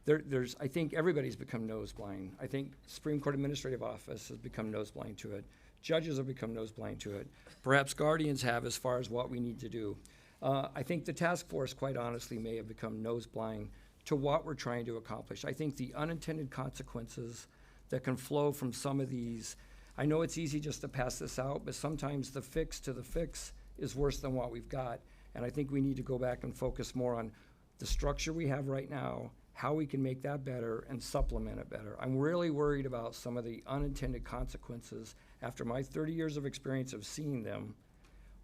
I think everybody's become nose blind. I think Supreme Court Administrative Office has become nose blind to it. Judges have become nose blind to it. Perhaps guardians have as far as what we need to do. I think the task force, quite honestly, may have become nose blind to what we're trying to accomplish. I think the unintended consequences that can flow from some of these, I know it's easy just to pass this out, but sometimes the fix to the fix is worse than what we've got. And I think we need to go back and focus more on the structure we have right now, how we can make that better and supplement it better. I'm really worried about some of the unintended consequences after my 30 years of experience of seeing them,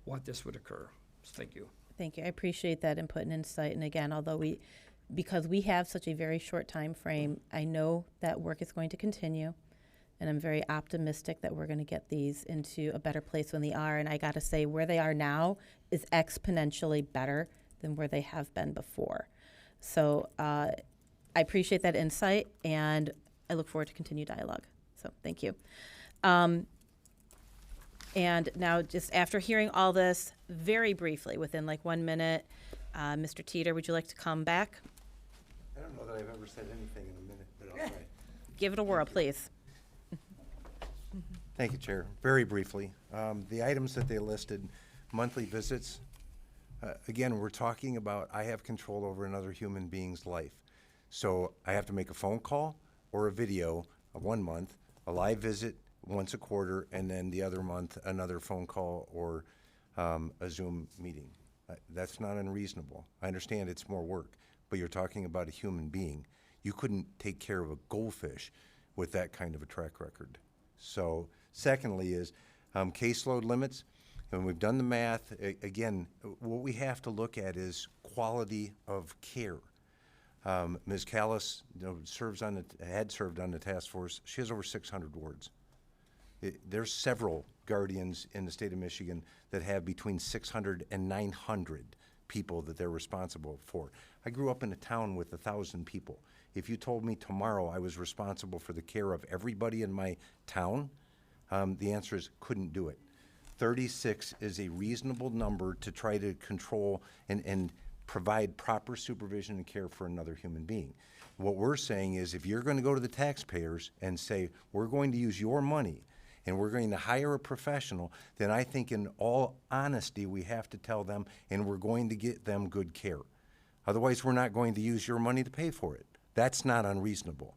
what this would occur. So thank you. Thank you. I appreciate that input and insight. And again, although because we have such a very short time frame, I know that work is going to continue. And I'm very optimistic that we're going to get these into a better place when they are. And I got to say, where they are now is exponentially better than where they have been before. So I appreciate that insight, and I look forward to continued dialogue. So thank you. And now, just after hearing all this, very briefly, within like 1 minute, Mr. Teeter, would you like to come back? I don't know that I've ever said anything in a minute, but I'll try. Give it a whirl, please. Thank you, Chair. Very briefly, the items that they listed, monthly visits, again, we're talking about I have control over another human being's life. So I have to make a phone call or a video of 1 month, a live visit once a quarter, and then the other month, another phone call or a Zoom meeting. That's not unreasonable. I understand it's more work, but you're talking about a human being. You couldn't take care of a goldfish with that kind of a track record. So secondly is caseload limits. When we've done the math, again, what we have to look at is quality of care. Ms. Callis, had served on the task force. She has over 600 wards. There's several guardians in the state of Michigan that have between 600 and 900 people that they're responsible for. I grew up in a town with 1,000 people. If you told me tomorrow I was responsible for the care of everybody in my town, the answer is couldn't do it. 36 is a reasonable number to try to control and provide proper supervision and care for another human being. What we're saying is if you're going to go to the taxpayers and say, we're going to use your money and we're going to hire a professional, then I think in all honesty, we have to tell them and we're going to get them good care. Otherwise, we're not going to use your money to pay for it. That's not unreasonable.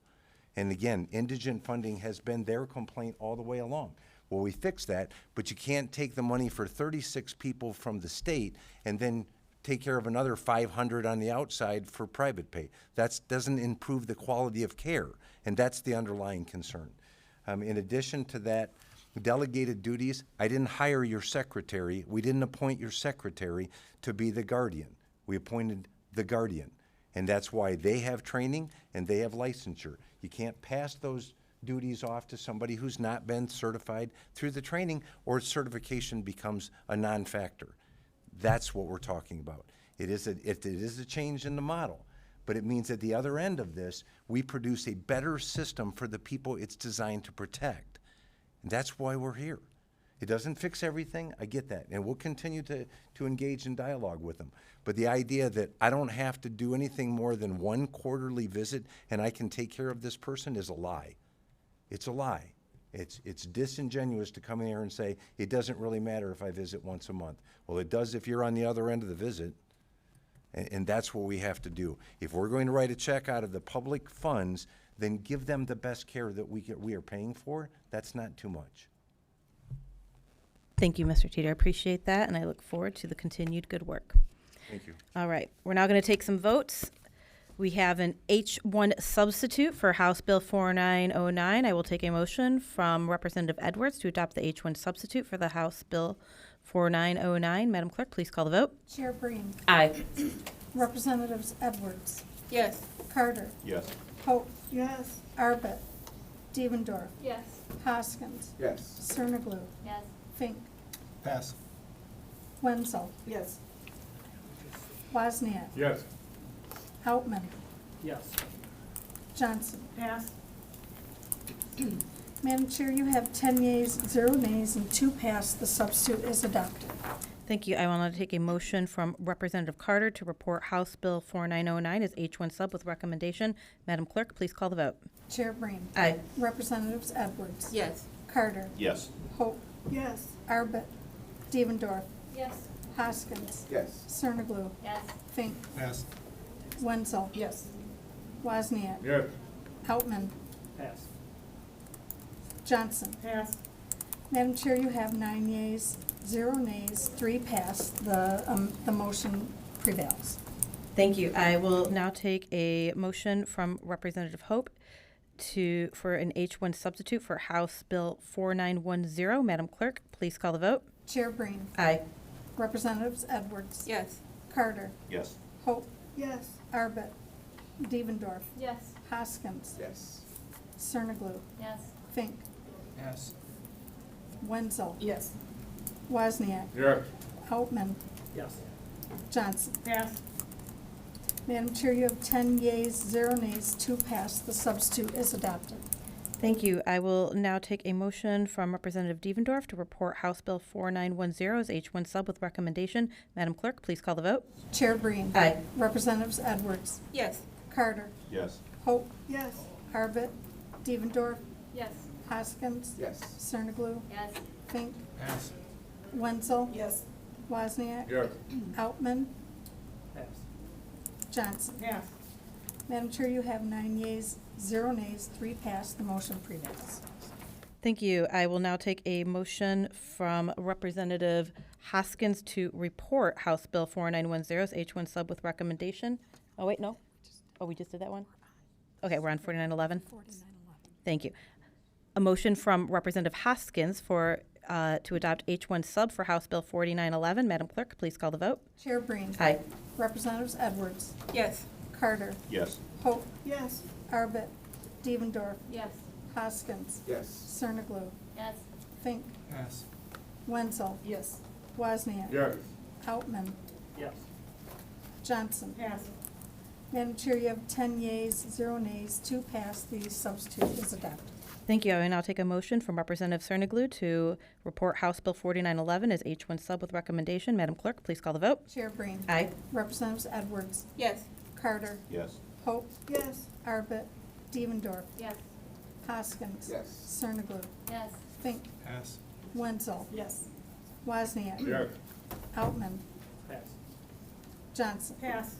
And again, indigent funding has been their complaint all the way along. Well, we fixed that, but you can't take the money for 36 people from the state and then take care of another 500 on the outside for private pay. That doesn't improve the quality of care, and that's the underlying concern. In addition to that, delegated duties, I didn't hire your secretary. We didn't appoint your secretary to be the guardian. We appointed the guardian, and that's why they have training and they have licensure. You can't pass those duties off to somebody who's not been certified through the training, or certification becomes a non-factor. That's what we're talking about. It is a change in the model, but it means at the other end of this, we produce a better system for the people it's designed to protect. And that's why we're here. It doesn't fix everything, I get that, and we'll continue to engage in dialogue with them. But the idea that I don't have to do anything more than 1 quarterly visit and I can take care of this person is a lie. It's a lie. It's disingenuous to come in here and say, it doesn't really matter if I visit once a month. Well, it does if you're on the other end of the visit, and that's what we have to do. If we're going to write a check out of the public funds, then give them the best care that we are paying for. That's not too much. Thank you, Mr. Teeter. I appreciate that, and I look forward to the continued good work. Thank you. All right, we're now going to take some votes. We have an H1 substitute for House Bill 4909. I will take a motion from Representative Edwards to adopt the H1 substitute for the House Bill 4909. Madam Clerk, please call the vote. Chair Breen. Aye. Representatives Edwards. Yes. Carter. Yes. Hope. Yes. Arbit. Devendorf. Yes. Hoskins. Yes. Cerniglu. Yes. Fink. Pass. Wenzel. Yes. Wozniak. Yes. Outman. Yes. Johnson. Pass. Madam Chair, you have 10 yeas, 0 nays, and 2 pass. The substitute is adopted. Thank you. I will now take a motion from Representative Carter to report House Bill 4909 as H1 sub with recommendation. Madam Clerk, please call the vote. Chair Breen. Aye. Representatives Edwards. Yes. Carter. Yes. Hope. Yes. Arbit. Devendorf. Yes. Hoskins. Yes. Cerniglu. Yes. Fink. Pass. Wenzel. Yes. Wozniak. Yes. Outman. Pass. Johnson. Pass. Madam Chair, you have 9 yeas, 0 nays, 3 pass. The motion prevails. Thank you. I will now take a motion from Representative Hope for an H1 substitute for House Bill 4910. Madam Clerk, please call the vote. Chair Breen. Aye. Representatives Edwards. Yes. Carter. Yes. Hope. Yes. Arbit. Devendorf. Yes. Hoskins. Yes. Cerniglu. Yes. Fink. Pass. Wenzel. Yes. Wozniak. Yes. Outman. Yes. Johnson. Pass. Madam Chair, you have 10 yeas, 0 nays, 2 pass. The substitute is adopted. Thank you. I will now take a motion from Representative Devendorf to report House Bill 4910 as H1 sub with recommendation. Madam Clerk, please call the vote. Chair Breen. Aye. Representatives Edwards. Yes. Carter. Yes. Hope. Yes. Arbit. Devendorf. Yes. Hoskins. Yes. Cerniglu. Yes. Fink. Pass. Wenzel. Yes. Wozniak. Yes. Outman. Pass. Johnson. Yes. Madam Chair, you have 9 yeas, 0 nays, 3 passed. The motion prevails. Thank you. I will now take a motion from Representative Hoskins to report House Bill 4910's H1 sub with recommendation. Oh, wait, no? Oh, we just did that one? Okay, we're on 4911. Thank you. A motion from Representative Hoskins for to adopt H1 sub for House Bill 4911. Madam Clerk, please call the vote. Chair Breen. Aye. Representatives Edwards. Yes. Carter. Yes. Hope. Yes. Arbit. Devendorf. Yes. Hoskins. Yes. Cerniglu. Yes. Fink. Pass. Wenzel. Yes. Wozniak. Yes. Outman. Yes. Johnson. Pass. Madam Chair, you have 10 yeas, 0 nays, 2 passed. The substitute is adopted. Thank you. I will now take a motion from Representative Cerniglu to report House Bill 4911 as H1 sub with recommendation. Madam Clerk, please call the vote. Chair Breen. Aye. Representatives Edwards. Yes. Carter. Yes. Hope. Yes. Arbit. Devendorf. Yes. Hoskins. Yes. Cerniglu. Yes. Fink. Pass. Wenzel. Yes. Wozniak. Yes. Outman. Pass. Johnson. Pass.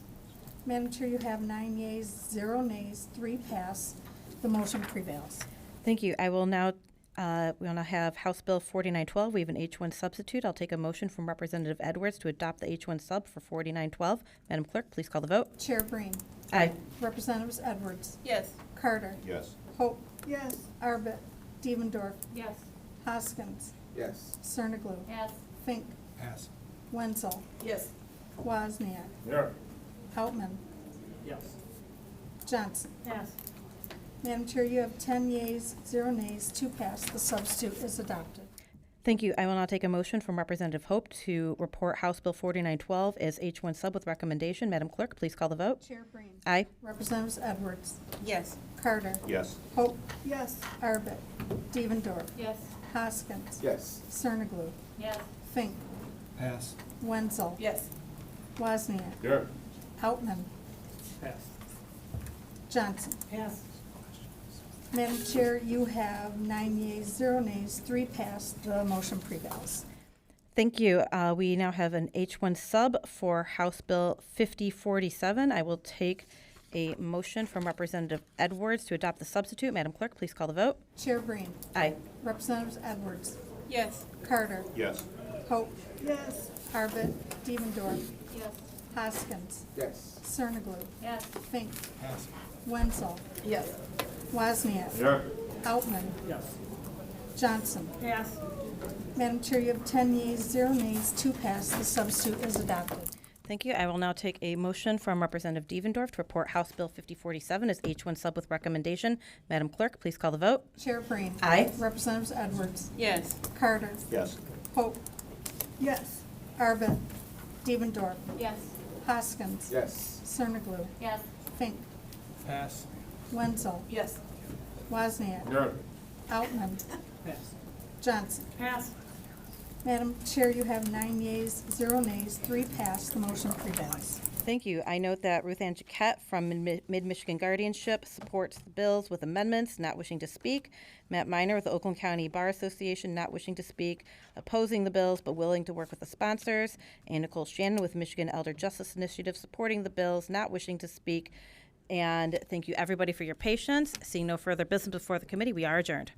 Madam Chair, you have 9 yeas, 0 nays, 3 pass. The motion prevails. Thank you. I will now, we will now have House Bill 4912. We have an H1 substitute. I'll take a motion from Representative Edwards to adopt the H1 sub for 4912. Madam Clerk, please call the vote. Chair Breen. Aye. Representatives Edwards. Yes. Carter. Yes. Hope. Yes. Arbit. Devendorf. Yes. Hoskins. Yes. Cerniglu. Yes. Fink. Pass. Wenzel. Yes. Wozniak. Yes. Outman. Yes. Johnson. Yes. Madam Chair, you have 10 yeas, 0 nays, 2 passed. The substitute is adopted. Thank you. I will now take a motion from Representative Hope to report House Bill 4912 as H1 sub with recommendation. Madam Clerk, please call the vote. Chair Breen. Aye. Representatives Edwards. Yes. Carter. Yes. Hope. Yes. Arbit. Devendorf. Yes. Hoskins. Yes. Cerniglu. Yes. Fink. Pass. Wenzel. Yes. Wozniak. Yes. Outman. Pass. Johnson. Pass. Madam Chair, you have 9 yeas, 0 nays, 3 passed. The motion prevails. Thank you. We now have an H1 sub for House Bill 5047. I will take a motion from Representative Edwards to adopt the substitute. Madam Clerk, please call the vote. Chair Breen. Aye. Representatives Edwards. Yes. Carter. Yes. Hope. Yes. Arbit. Devendorf. Yes. Hoskins. Yes. Cerniglu. Yes. Fink. Pass. Wenzel. Yes. Wozniak. Yes. Outman. Yes. Johnson. Pass. Madam Chair, you have 10 yeas, 0 nays, 2 passed. The substitute is adopted. Thank you. I will now take a motion from Representative Devendorf to report House Bill 5047 as H1 sub with recommendation. Madam Clerk, please call the vote. Chair Breen. Aye. Representatives Edwards. Yes. Carter. Yes. Hope. Yes. Arbit. Devendorf. Yes. Hoskins. Yes. Cerniglu. Yes. Fink. Pass. Wenzel. Yes. Wozniak. Yes. Outman. Pass. Johnson. Pass. Madam Chair, you have 9 yeas, 0 nays, 3 passed. The motion prevails. Thank you. I note that Ruth Ann Jaquette from Mid-Michigan Guardianship supports the bills with amendments, not wishing to speak. Matt Miner with the Oakland County Bar Association, not wishing to speak, opposing the bills but willing to work with the sponsors. And Nicole Shannon with Michigan Elder Justice Initiative supporting the bills, not wishing to speak. And thank you, everybody, for your patience. Seeing no further business before the committee, we are adjourned.